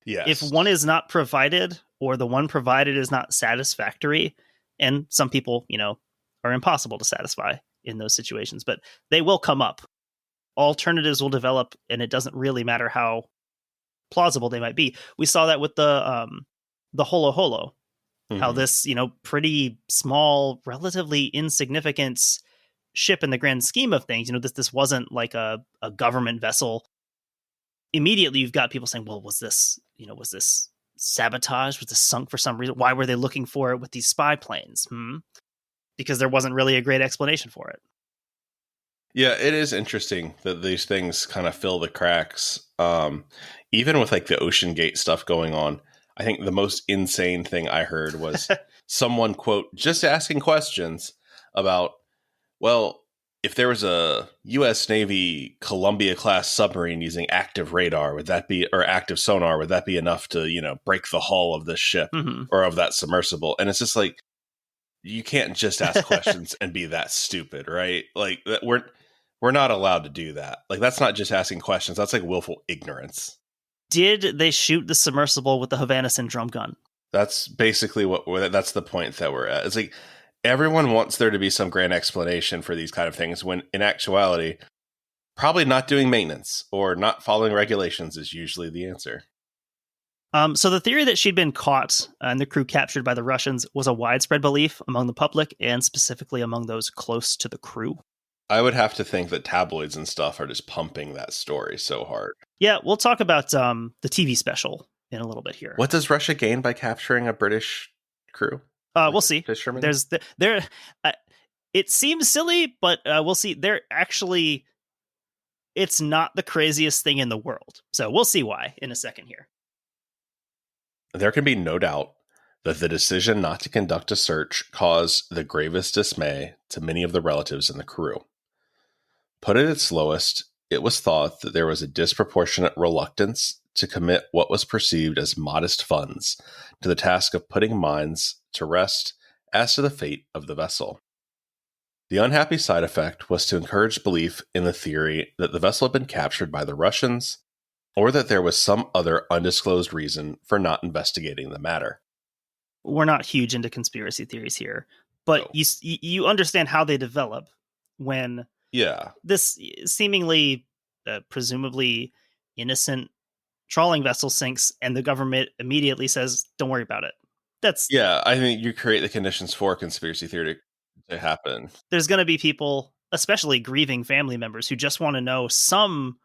Yes. If one is not provided or the one provided is not satisfactory, and some people, are impossible to satisfy in those situations, but they will come up. Alternatives will develop, and it doesn't really matter how plausible they might be. We saw that with the Holo Holo, how this, pretty small, relatively insignificant ship in the grand scheme of things, this wasn't like a government vessel. Immediately you've got people saying, well, was this sabotage? Was this sunk for some reason? Why were they looking for it with these spy planes? Because there wasn't really a great explanation for it. Yeah, it is interesting that these things kind of fill the cracks. Even with like the Ocean Gate stuff going on, I think the most insane thing I heard was someone, quote, just asking questions about, well, if there was a U.S. Navy Columbia-class submarine using active radar, would that be, or active sonar, would that be enough to, break the hull of this ship or of that submersible? And it's just like, you can't just ask questions and be that stupid, right? Like, we're not allowed to do that. Like, that's not just asking questions. That's like willful ignorance. Did they shoot the submersible with the Havana Syndrome gun? That's basically that's the point that we're at. It's like everyone wants there to be some grand explanation for these kind of things when in actuality, probably not doing maintenance or not following regulations is usually the answer. So the theory that she'd been caught and the crew captured by the Russians was a widespread belief among the public and specifically among those close to the crew. I would have to think that tabloids and stuff are just pumping that story so hard. Yeah, we'll talk about the TV special in a little bit here. What does Russia gain by capturing a British crew? We'll see. Fishermen? It seems silly, but we'll see. It's not the craziest thing in the world. So we'll see why in a second here. There can be no doubt that the decision not to conduct a search caused the gravest dismay to many of the relatives in the crew. Put at its lowest, it was thought that there was a disproportionate reluctance to commit what was perceived as modest funds to the task of putting minds to rest as to the fate of the vessel. The unhappy side effect was to encourage belief in the theory that the vessel had been captured by the Russians, or that there was some other undisclosed reason for not investigating the matter. We're not huge into conspiracy theories here, but no. You understand how they develop when this seemingly, presumably innocent trawling vessel sinks and the government immediately says, don't worry about it. I think you create the conditions for conspiracy theory to happen. There's going to be people, especially grieving family members, who just want to know some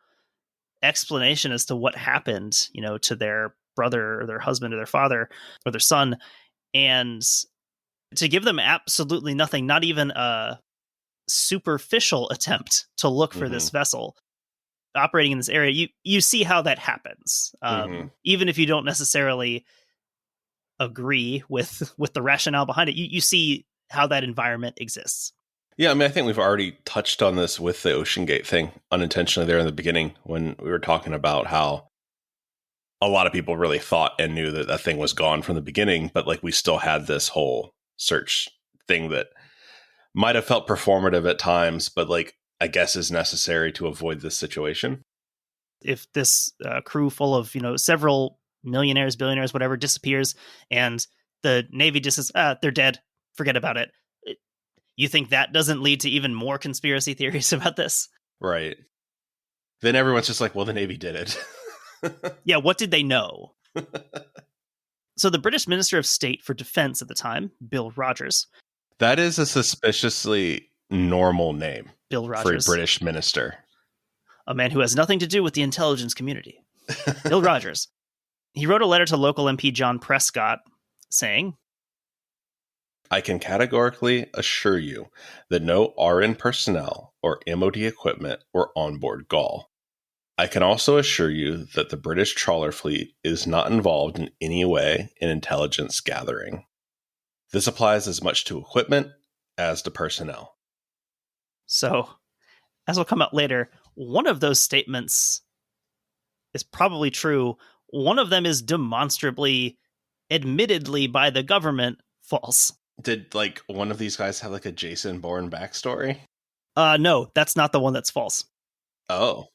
explanation as to what happened, to their brother or their husband or their father or their son. And to give them absolutely nothing, not even a superficial attempt to look for this vessel operating in this area, you see how that happens. Even if you don't necessarily agree with the rationale behind it, you see how that environment exists. Yeah, I mean, I think we've already touched on this with the Ocean Gate thing unintentionally there in the beginning when we were talking about how a lot of people really thought and knew that that thing was gone from the beginning, but like we still had this whole search thing that might have felt performative at times, but like I guess is necessary to avoid this situation. If this crew full of, several millionaires, billionaires, whatever, disappears and the Navy just says, they're dead, forget about it. You think that doesn't lead to even more conspiracy theories about this? Right. Then everyone's just like, well, the Navy did it. Yeah, what did they know? So the British Minister of State for Defense at the time, Bill Rogers. That is a suspiciously normal name. Bill Rogers. For a British minister. A man who has nothing to do with the intelligence community. Bill Rogers. He wrote a letter to local MP John Prescott saying, I can categorically assure you that no RN personnel or MOD equipment were on board Gaul. I can also assure you that the British trawler fleet is not involved in any way in intelligence gathering. This applies as much to equipment as to personnel. So, as will come out later, one of those statements is probably true. One of them is demonstrably, admittedly by the government, false. Did like one of these guys have like a Jason Bourne backstory? No, that's not the one that's false. Oh.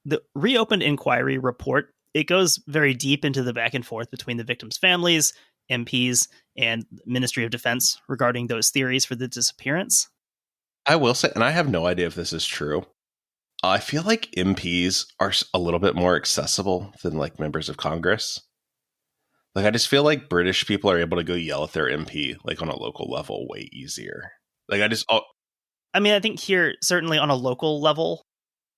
The reopened inquiry report, it goes very deep into the back and forth between the victims' families, MPs, and Ministry of Defense regarding those theories for the disappearance. I will say, and I have no idea if this is true, I feel like MPs are a little bit more accessible than like members of Congress. Like, I just feel like British people are able to go yell at their MP, like on a local level, way easier. Like, I think here, certainly on a local level,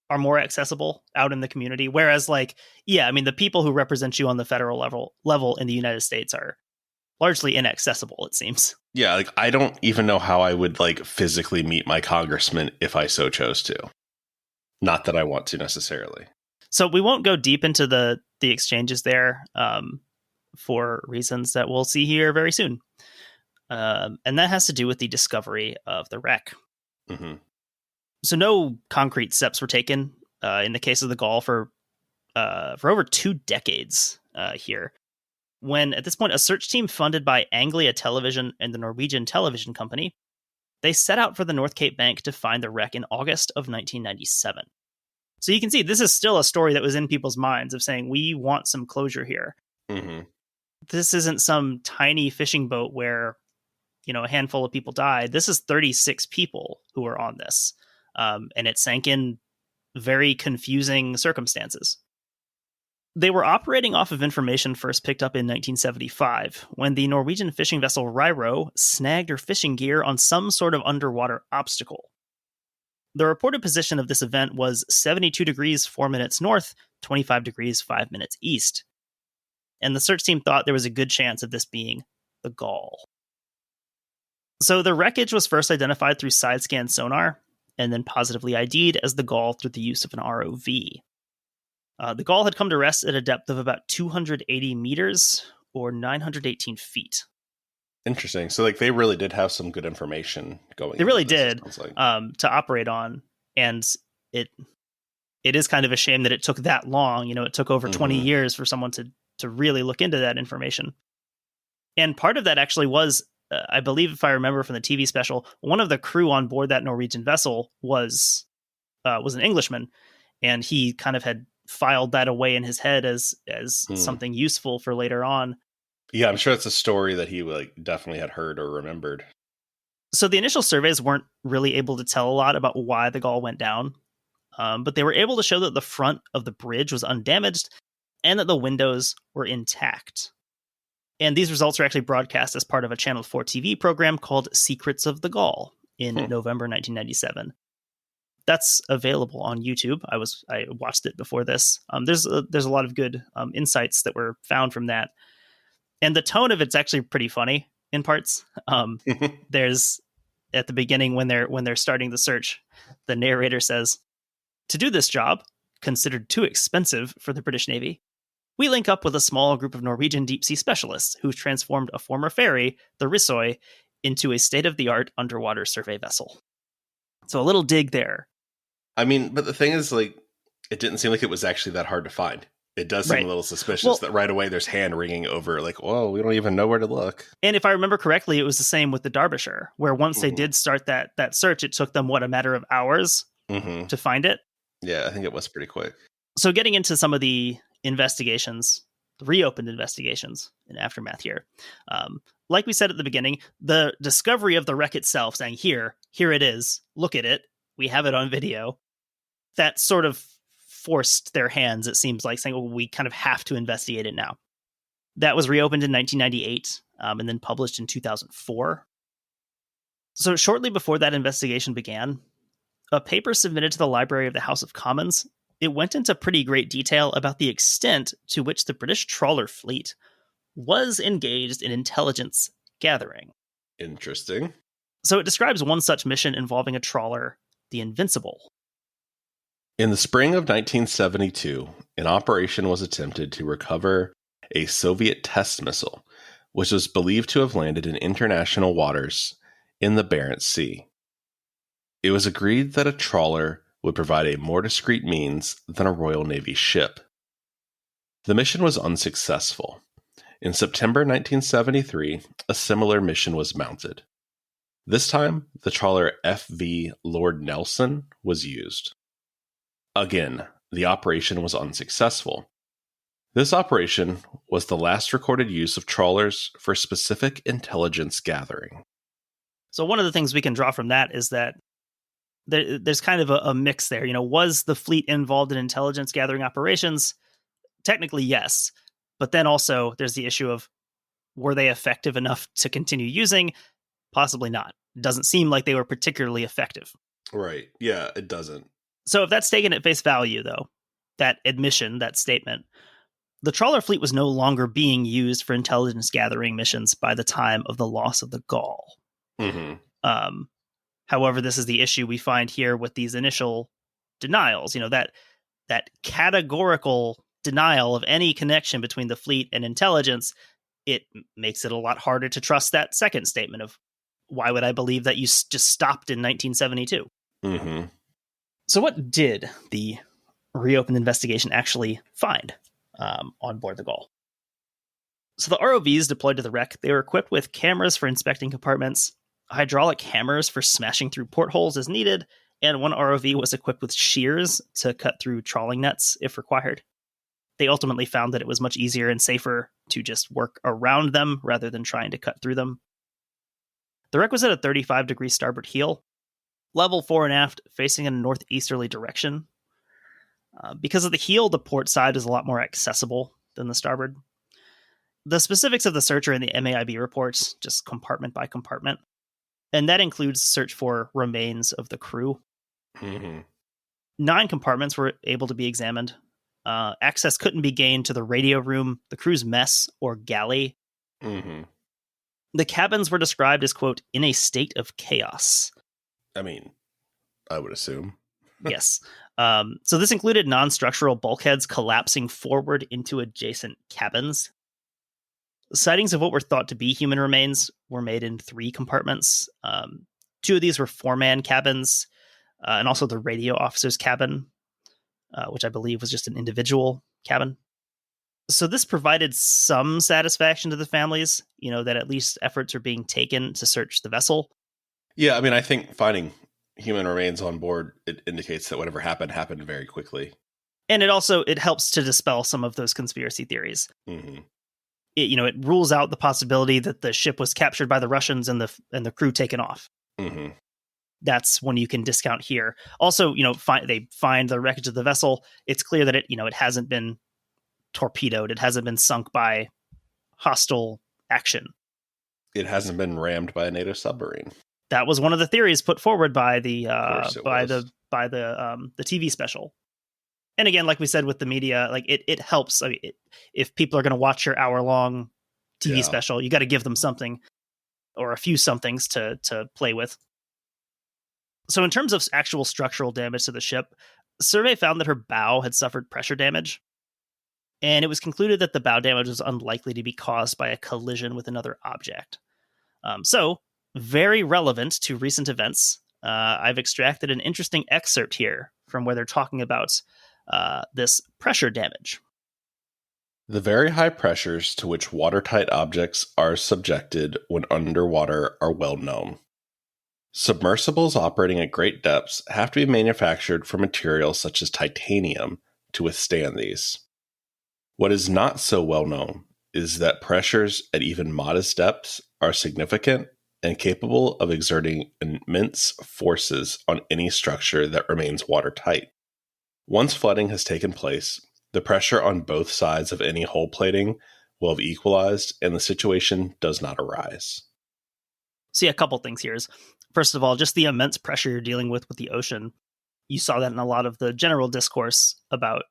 are more accessible out in the community. Whereas, the people who represent you on the federal level in the United States are largely inaccessible, it seems. Yeah, like, I don't even know how I would, like, physically meet my congressman if I so chose to. Not that I want to necessarily. So we won't go deep into the exchanges there. for reasons that we'll see here very soon. And that has to do with the discovery of the wreck. Mm-hmm. So no concrete steps were taken in the case of the Gaul for over 2 decades here. When, at this point, a search team funded by Anglia Television and the Norwegian Television Company, they set out for the North Cape Bank to find the wreck in August of 1997. So you can see this is still a story that was in people's minds of saying, we want some closure here. Mm-hmm. This isn't some tiny fishing boat where, a handful of people died. This is 36 people who were on this. And it sank in very confusing circumstances. They were operating off of information first picked up in 1975, when the Norwegian fishing vessel Riro snagged her fishing gear on some sort of underwater obstacle. The reported position of this event was 72 degrees 4 minutes north, 25 degrees 5 minutes east. And the search team thought there was a good chance of this being the Gaul. So the wreckage was first identified through side scan sonar, and then positively ID'd as the Gaul through the use of an ROV. The Gaul had come to rest at a depth of about 280 meters, or 918 feet. Interesting. So, they really did have some good information going. They really did, to operate on, and it is kind of a shame that it took that long. It took over 20 years for someone to really look into that information. And part of that actually was, I believe, if I remember from the TV special, one of the crew on board that Norwegian vessel was an Englishman, and he kind of had filed that away in his head as something useful for later on. Yeah, I'm sure it's a story that he definitely had heard or remembered. So the initial surveys weren't really able to tell a lot about why the Gaul went down, but they were able to show that the front of the bridge was undamaged and that the windows were intact. And these results are actually broadcast as part of a Channel 4 TV program called Secrets of the Gaul in November 1997. That's available on YouTube. I watched it before this. There's a lot of good insights that were found from that, and the tone of it's actually pretty funny in parts. There's at the beginning when they're starting the search, the narrator says, "To do this job, considered too expensive for the British Navy, we link up with a small group of Norwegian deep sea specialists who transformed a former ferry, the Risøy, into a state-of-the-art underwater survey vessel." So a little dig there. I mean, but the thing is, it didn't seem like it was actually that hard to find. It does seem a little suspicious that right away there's hand wringing over, whoa, we don't even know where to look. And if I remember correctly, it was the same with the Derbyshire, where once they did start that search, it took them, a matter of hours to find it? Yeah, I think it was pretty quick. So getting into some of the investigations, the reopened investigations in aftermath here. Like we said at the beginning, the discovery of the wreck itself, saying, here it is, look at it, we have it on video, that sort of forced their hands, it seems like, saying, well, we kind of have to investigate it now. That was reopened in 1998 and then published in 2004. So shortly before that investigation began, a paper submitted to the Library of the House of Commons, it went into pretty great detail about the extent to which the British trawler fleet was engaged in intelligence gathering. Interesting. So it describes one such mission involving a trawler, the Invincible. In the spring of 1972, an operation was attempted to recover a Soviet test missile, which was believed to have landed in international waters in the Barents Sea. It was agreed that a trawler would provide a more discreet means than a Royal Navy ship. The mission was unsuccessful. In September 1973, a similar mission was mounted. This time, the trawler FV Lord Nelson was used. Again, the operation was unsuccessful. This operation was the last recorded use of trawlers for specific intelligence gathering. So one of the things we can draw from that is that there's kind of a mix there. Was the fleet involved in intelligence gathering operations? Technically, yes. But then also there's the issue of, were they effective enough to continue using? Possibly not. It doesn't seem like they were particularly effective. Right. Yeah, it doesn't. So if that's taken at face value, though, that admission, that statement, the trawler fleet was no longer being used for intelligence gathering missions by the time of the loss of the Gaul. However, this is the issue we find here with these initial denials. That categorical denial of any connection between the fleet and intelligence, it makes it a lot harder to trust that second statement of why would I believe that you just stopped in 1972? Mm-hmm. So what did the reopened investigation actually find on board the Gaul? So the ROVs deployed to the wreck, they were equipped with cameras for inspecting compartments, hydraulic hammers for smashing through portholes as needed, and one ROV was equipped with shears to cut through trawling nets if required. They ultimately found that it was much easier and safer to just work around them rather than trying to cut through them. The wreck was at a 35-degree starboard heel, level fore and aft, facing in a northeasterly direction. Because of the heel, the port side is a lot more accessible than the starboard. The specifics of the search are in the MAIB reports, just compartment by compartment. And that includes search for remains of the crew. Mm-hmm. 9 compartments were able to be examined. Access couldn't be gained to the radio room, the crew's mess, or galley. Mm-hmm. The cabins were described as, quote, in a state of chaos. I mean, I would assume. Yes. So this included non-structural bulkheads collapsing forward into adjacent cabins. Sightings of what were thought to be human remains were made in 3 compartments. 2 of these were 4-man cabins, and also the radio officer's cabin, which I believe was just an individual cabin. So this provided some satisfaction to the families, that at least efforts are being taken to search the vessel. Yeah, I mean, I think finding human remains on board, it indicates that whatever happened very quickly. And it helps to dispel some of those conspiracy theories. Mm-hmm. It rules out the possibility that the ship was captured by the Russians and the crew taken off. Mm-hmm. That's when you can discount here. Also, they find the wreckage of the vessel. It's clear that it hasn't been torpedoed. It hasn't been sunk by hostile action. It hasn't been rammed by a NATO submarine. That was one of the theories put forward by the TV special. And again, like we said with the media, like it helps. I mean, if people are going to watch your hour-long TV special, you got to give them something or a few somethings to play with. So in terms of actual structural damage to the ship, the survey found that her bow had suffered pressure damage. And it was concluded that the bow damage was unlikely to be caused by a collision with another object. So, very relevant to recent events, I've extracted an interesting excerpt here from where they're talking about this pressure damage. The very high pressures to which watertight objects are subjected when underwater are well known. Submersibles operating at great depths have to be manufactured from materials such as titanium to withstand these. What is not so well known is that pressures at even modest depths are significant and capable of exerting immense forces on any structure that remains watertight. Once flooding has taken place, the pressure on both sides of any hull plating will have equalized and the situation does not arise. See, a couple things here is, first of all, just the immense pressure you're dealing with the ocean. You saw that in a lot of the general discourse about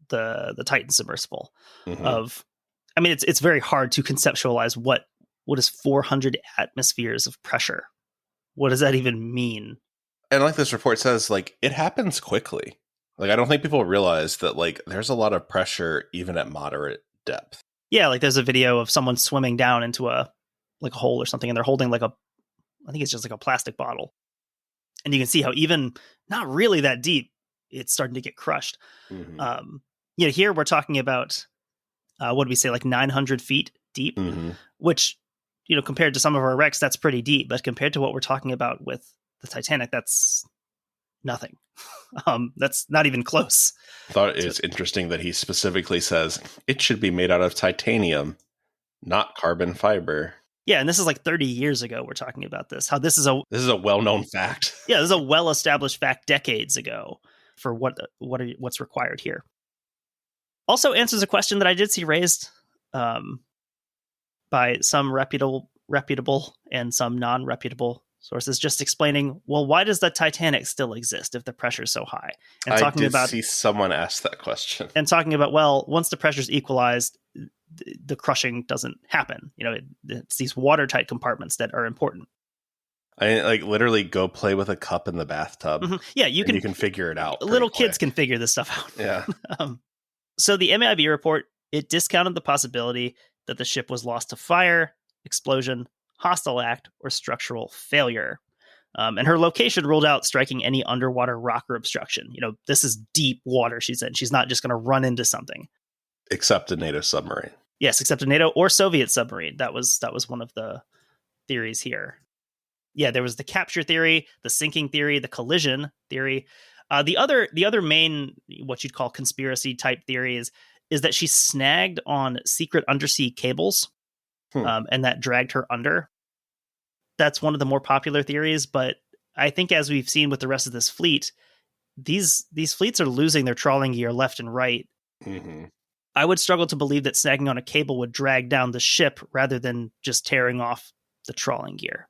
the Titan submersible. Mm-hmm. It's very hard to conceptualize what is 400 atmospheres of pressure. What does that even mean? And like this report says, it happens quickly. I don't think people realize that there's a lot of pressure even at moderate depth. Yeah, there's a video of someone swimming down into a hole or something, and they're holding I think it's just a plastic bottle. And you can see how even not really that deep, it's starting to get crushed. Mm-hmm. Here we're talking about, what do we say, 900 feet deep, mm-hmm. which, compared to some of our wrecks, that's pretty deep. But compared to what we're talking about with the Titanic, that's nothing. That's not even close. I thought it's interesting that he specifically says it should be made out of titanium, not carbon fiber. Yeah, and this is 30 years ago we're talking about this. How this is a well-known fact. Yeah, this is a well-established fact decades ago for what's required here. Also answers a question that I did see raised by some reputable and some non-reputable sources, just explaining, well, why does the Titanic still exist if the pressure is so high? And I did see someone ask that question. And talking about, well, once the pressure is equalized, the crushing doesn't happen. It's these watertight compartments that are important. I literally go play with a cup in the bathtub. Mm-hmm. Yeah, you can figure it out. Little kids can figure this stuff out. Yeah. So the MAIB report, it discounted the possibility that the ship was lost to fire, explosion, hostile act, or structural failure. And her location ruled out striking any underwater rock or obstruction. This is deep water, she said. She's not just going to run into something. Except a NATO submarine. Yes, except a NATO or Soviet submarine. That was one of the theories here. Yeah, there was the capture theory, the sinking theory, the collision theory. The other main, what you'd call conspiracy type theories, is that she snagged on secret undersea cables, and that dragged her under. That's one of the more popular theories, but I think as we've seen with the rest of this fleet, these fleets are losing their trawling gear left and right. Mm-hmm. I would struggle to believe that snagging on a cable would drag down the ship rather than just tearing off the trawling gear.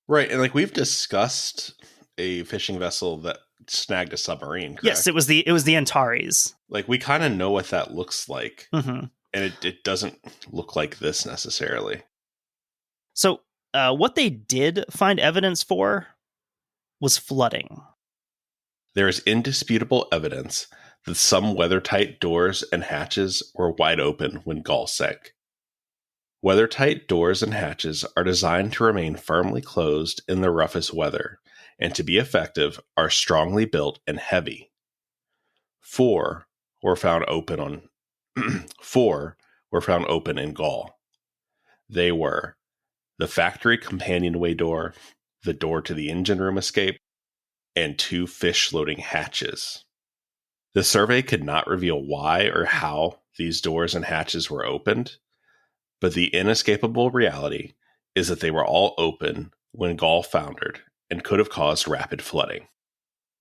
Right, and we've discussed a fishing vessel that snagged a submarine, correct? Yes, it was the Antares. We kind of know what that looks like, mm-hmm. and it doesn't look like this necessarily. So what they did find evidence for was flooding. There is indisputable evidence that some weathertight doors and hatches were wide open when Gaul sank. Weathertight doors and hatches are designed to remain firmly closed in the roughest weather, and to be effective are strongly built and heavy. Four were found open in Gaul. They were the factory companionway door, the door to the engine room escape, and 2 fish loading hatches. The survey could not reveal why or how these doors and hatches were opened, but the inescapable reality is that they were all open when Gaul foundered and could have caused rapid flooding.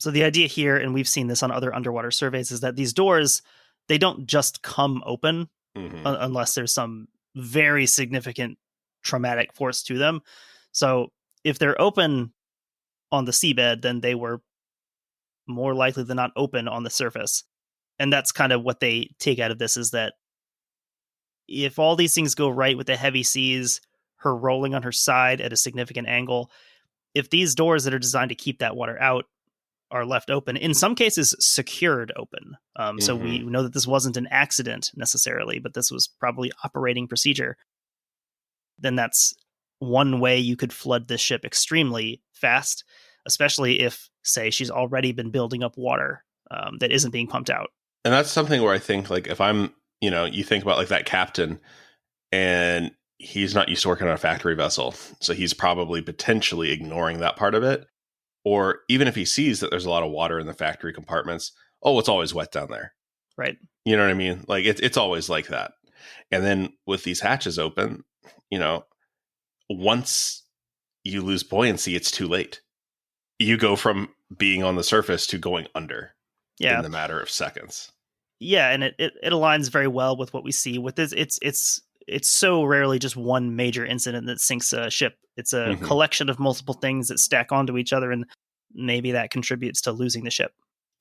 So the idea here, and we've seen this on other underwater surveys, is that these doors, they don't just come open unless there's some very significant traumatic force to them. So if they're open on the seabed, then they were more likely than not open on the surface. And that's kind of what they take out of this, is that if all these things go right with the heavy seas, her rolling on her side at a significant angle, if these doors that are designed to keep that water out are left open, in some cases secured open. So we know that this wasn't an accident necessarily, but this was probably operating procedure. Then that's one way you could flood this ship extremely fast, especially if, say, she's already been building up water that isn't being pumped out. And that's something where I think, if I'm, you think about that captain, and he's not used to working on a factory vessel, so he's probably potentially ignoring that part of it. Or even if he sees that there's a lot of water in the factory compartments, it's always wet down there. Right. You know what I mean? It's always like that. And then with these hatches open, once you lose buoyancy, it's too late. You go from being on the surface to going under in the matter of seconds. Yeah, and it aligns very well with what we see with this. It's so rarely just one major incident that sinks a ship. It's a collection of multiple things that stack onto each other, and maybe that contributes to losing the ship.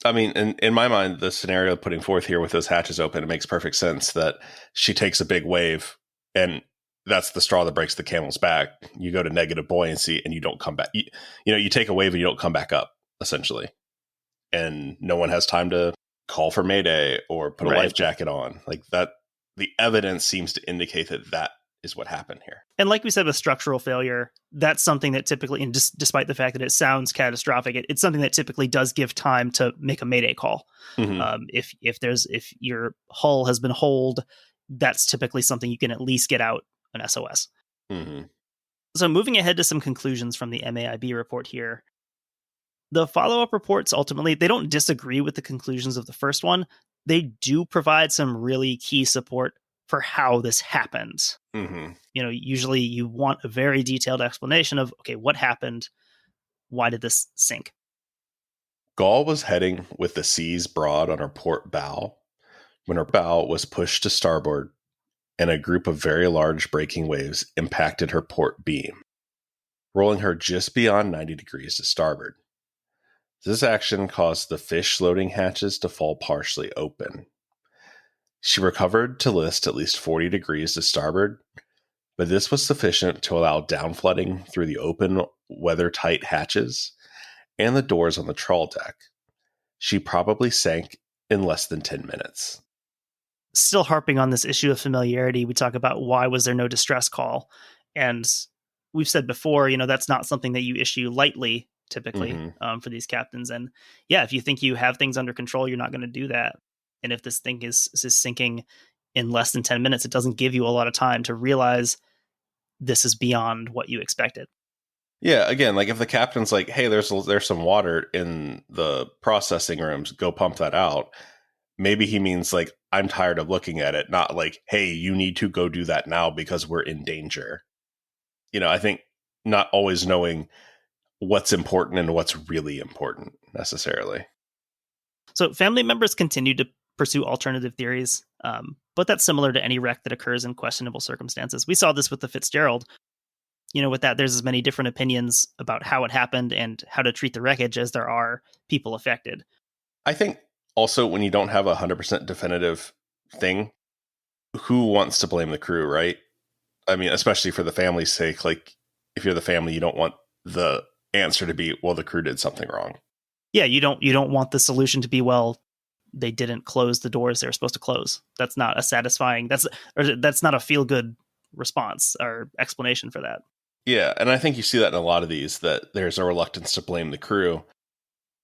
I mean, in my mind, the scenario putting forth here with those hatches open, it makes perfect sense that she takes a big wave, and that's the straw that breaks the camel's back. You go to negative buoyancy and you don't come back. You take a wave and you don't come back up, essentially. And no one has time to call for Mayday or put a life jacket on. That, the evidence seems to indicate that is what happened here. And like we said with structural failure, that's something that typically, and despite the fact that it sounds catastrophic, it's something that typically does give time to make a Mayday call. If your hull has been holed, that's typically something you can at least get out an SOS. So moving ahead to some conclusions from the MAIB report here. The follow-up reports, ultimately, they don't disagree with the conclusions of the first one. They do provide some really key support for how this happened. Usually you want a very detailed explanation of, okay, what happened? Why did this sink? Gaul was heading with the seas broad on her port bow when her bow was pushed to starboard and a group of very large breaking waves impacted her port beam, rolling her just beyond 90 degrees to starboard. This action caused the fish loading hatches to fall partially open. She recovered to list at least 40 degrees to starboard, but this was sufficient to allow downflooding through the open, weather-tight hatches and the doors on the trawl deck. She probably sank in less than 10 minutes. still harping on this issue of familiarity, we talk about why was there no distress call? And we've said before, that's not something that you issue lightly, typically, for these captains. And yeah, if you think you have things under control, you're not going to do that. And if this thing is sinking in less than 10 minutes, it doesn't give you a lot of time to realize this is beyond what you expected. Yeah, again, like if the captain's like, hey, there's some water in the processing rooms, go pump that out. Maybe he means like, I'm tired of looking at it, not like, hey, you need to go do that now because we're in danger. I think not always knowing what's important and what's really important necessarily. So family members continue to pursue alternative theories, but that's similar to any wreck that occurs in questionable circumstances. We saw this with the Fitzgerald. With that, there's as many different opinions about how it happened and how to treat the wreckage as there are people affected. I think also when you don't have 100% definitive thing, who wants to blame the crew, right? I mean, especially for the family's sake, like if you're the family, you don't want the answer to be, well, the crew did something wrong. Yeah, you don't want the solution to be, well, they didn't close the doors they were supposed to close. That's not a satisfying, that's not a feel-good response or explanation for that. Yeah, and I think you see that in a lot of these, that there's a reluctance to blame the crew.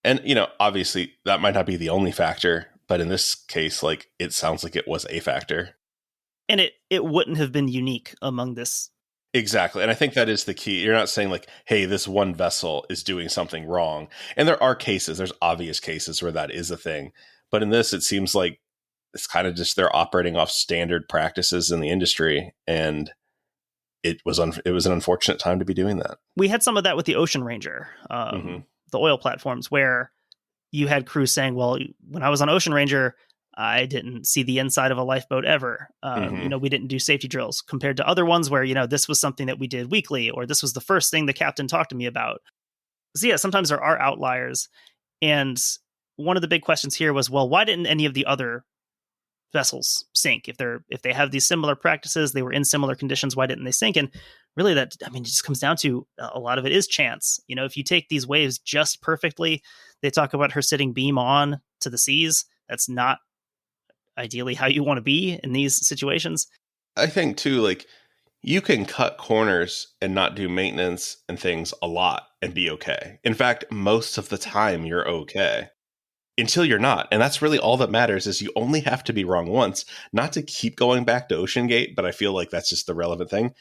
And, obviously that might not be the only factor, but in this case, like, it sounds like it was a factor. And it wouldn't have been unique among this. Exactly. And I think that is the key. You're not saying like, hey, this one vessel is doing something wrong. And there are cases, there's obvious cases where that is a thing. But in this, it seems like it's kind of just they're operating off standard practices in the industry. And it was an unfortunate time to be doing that. We had some of that with the Ocean Ranger, the oil platforms, where you had crews saying, well, when I was on Ocean Ranger, I didn't see the inside of a lifeboat ever. We didn't do safety drills compared to other ones where, this was something that we did weekly, or this was the first thing the captain talked to me about. So yeah, sometimes there are outliers. And one of the big questions here was, well, why didn't any of the other vessels sink? If they have these similar practices, they were in similar conditions, why didn't they sink? And really it just comes down to a lot of it is chance. If you take these waves just perfectly, they talk about her sitting beam on to the seas. That's not ideally how you want to be in these situations. I think too, like, you can cut corners and not do maintenance and things a lot and be okay. In fact, most of the time you're okay until you're not. And that's really all that matters, is you only have to be wrong once, not to keep going back to Ocean Gate. But I feel like that's just the relevant thing.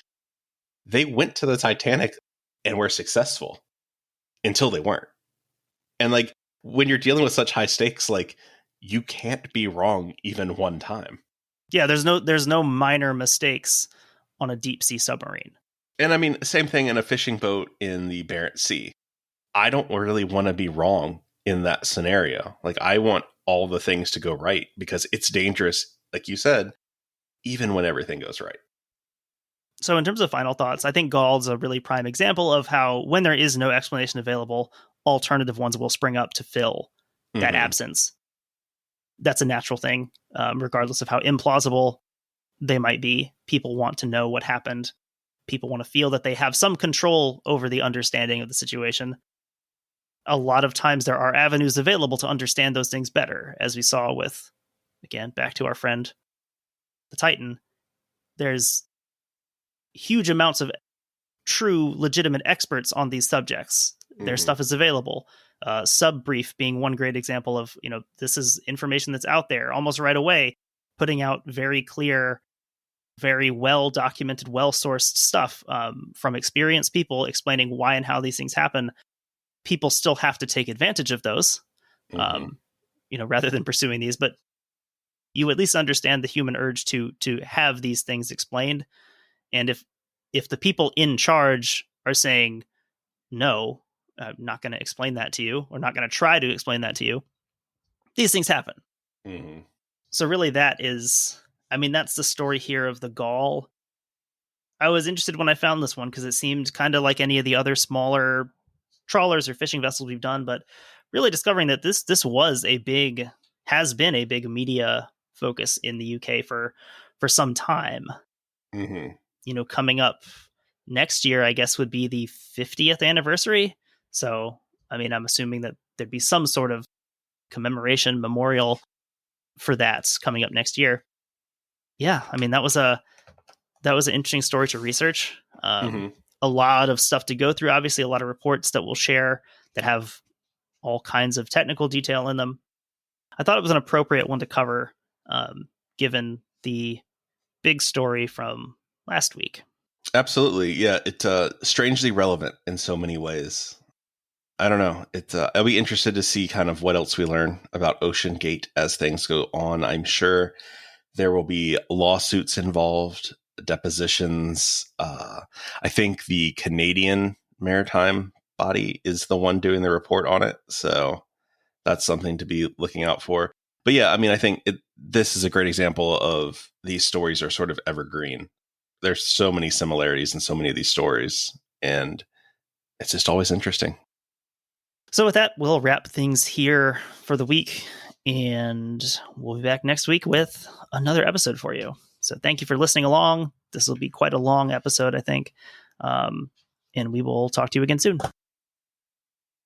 They went to the Titanic and were successful until they weren't. And like, when you're dealing with such high stakes, like, you can't be wrong even one time. Yeah, there's no minor mistakes on a deep sea submarine. And I mean, same thing in a fishing boat in the Barents Sea. I don't really want to be wrong in that scenario. Like, I want all the things to go right because it's dangerous, like you said, even when everything goes right. So in terms of final thoughts, I think Gaul's a really prime example of how when there is no explanation available, alternative ones will spring up to fill that absence. That's a natural thing, regardless of how implausible they might be. People want to know what happened. People want to feel that they have some control over the understanding of the situation. A lot of times there are avenues available to understand those things better, as we saw with, again, back to our friend, the Titan. There's huge amounts of true, legitimate experts on these subjects. Their stuff is available. Sub brief being one great example of, this is information that's out there almost right away, putting out very clear, very well documented, well sourced stuff from experienced people explaining why and how these things happen. People still have to take advantage of those, rather than pursuing these, but you at least understand the human urge to have these things explained. And if the people in charge are saying, no, I'm not going to explain that to you, or not going to try to explain that to you, these things happen. So really that's the story here of the Gaul. I was interested when I found this one because it seemed kind of like any of the other smaller trawlers or fishing vessels we've done, but really discovering that this has been a big media focus in the UK for some time. Coming up next year, I guess, would be the 50th anniversary. So, I'm assuming that there'd be some sort of commemoration memorial for that coming up next year. yeah, I mean, that was an interesting story to research. Mm-hmm. A lot of stuff to go through. Obviously, a lot of reports that we'll share that have all kinds of technical detail in them. I thought it was an appropriate one to cover, given the big story from last week. Absolutely. Yeah. It's strangely relevant in so many ways. I don't know. I'll be interested to see kind of what else we learn about Ocean Gate as things go on. I'm sure there will be lawsuits involved, depositions. I think the Canadian maritime body is the one doing the report on it. So that's something to be looking out for. But yeah, I mean, I think this is a great example of these stories are sort of evergreen. There's so many similarities in so many of these stories, and it's just always interesting. So with that, we'll wrap things here for the week, and we'll be back next week with another episode for you. So thank you for listening along. This will be quite a long episode, I think. And we will talk to you again soon.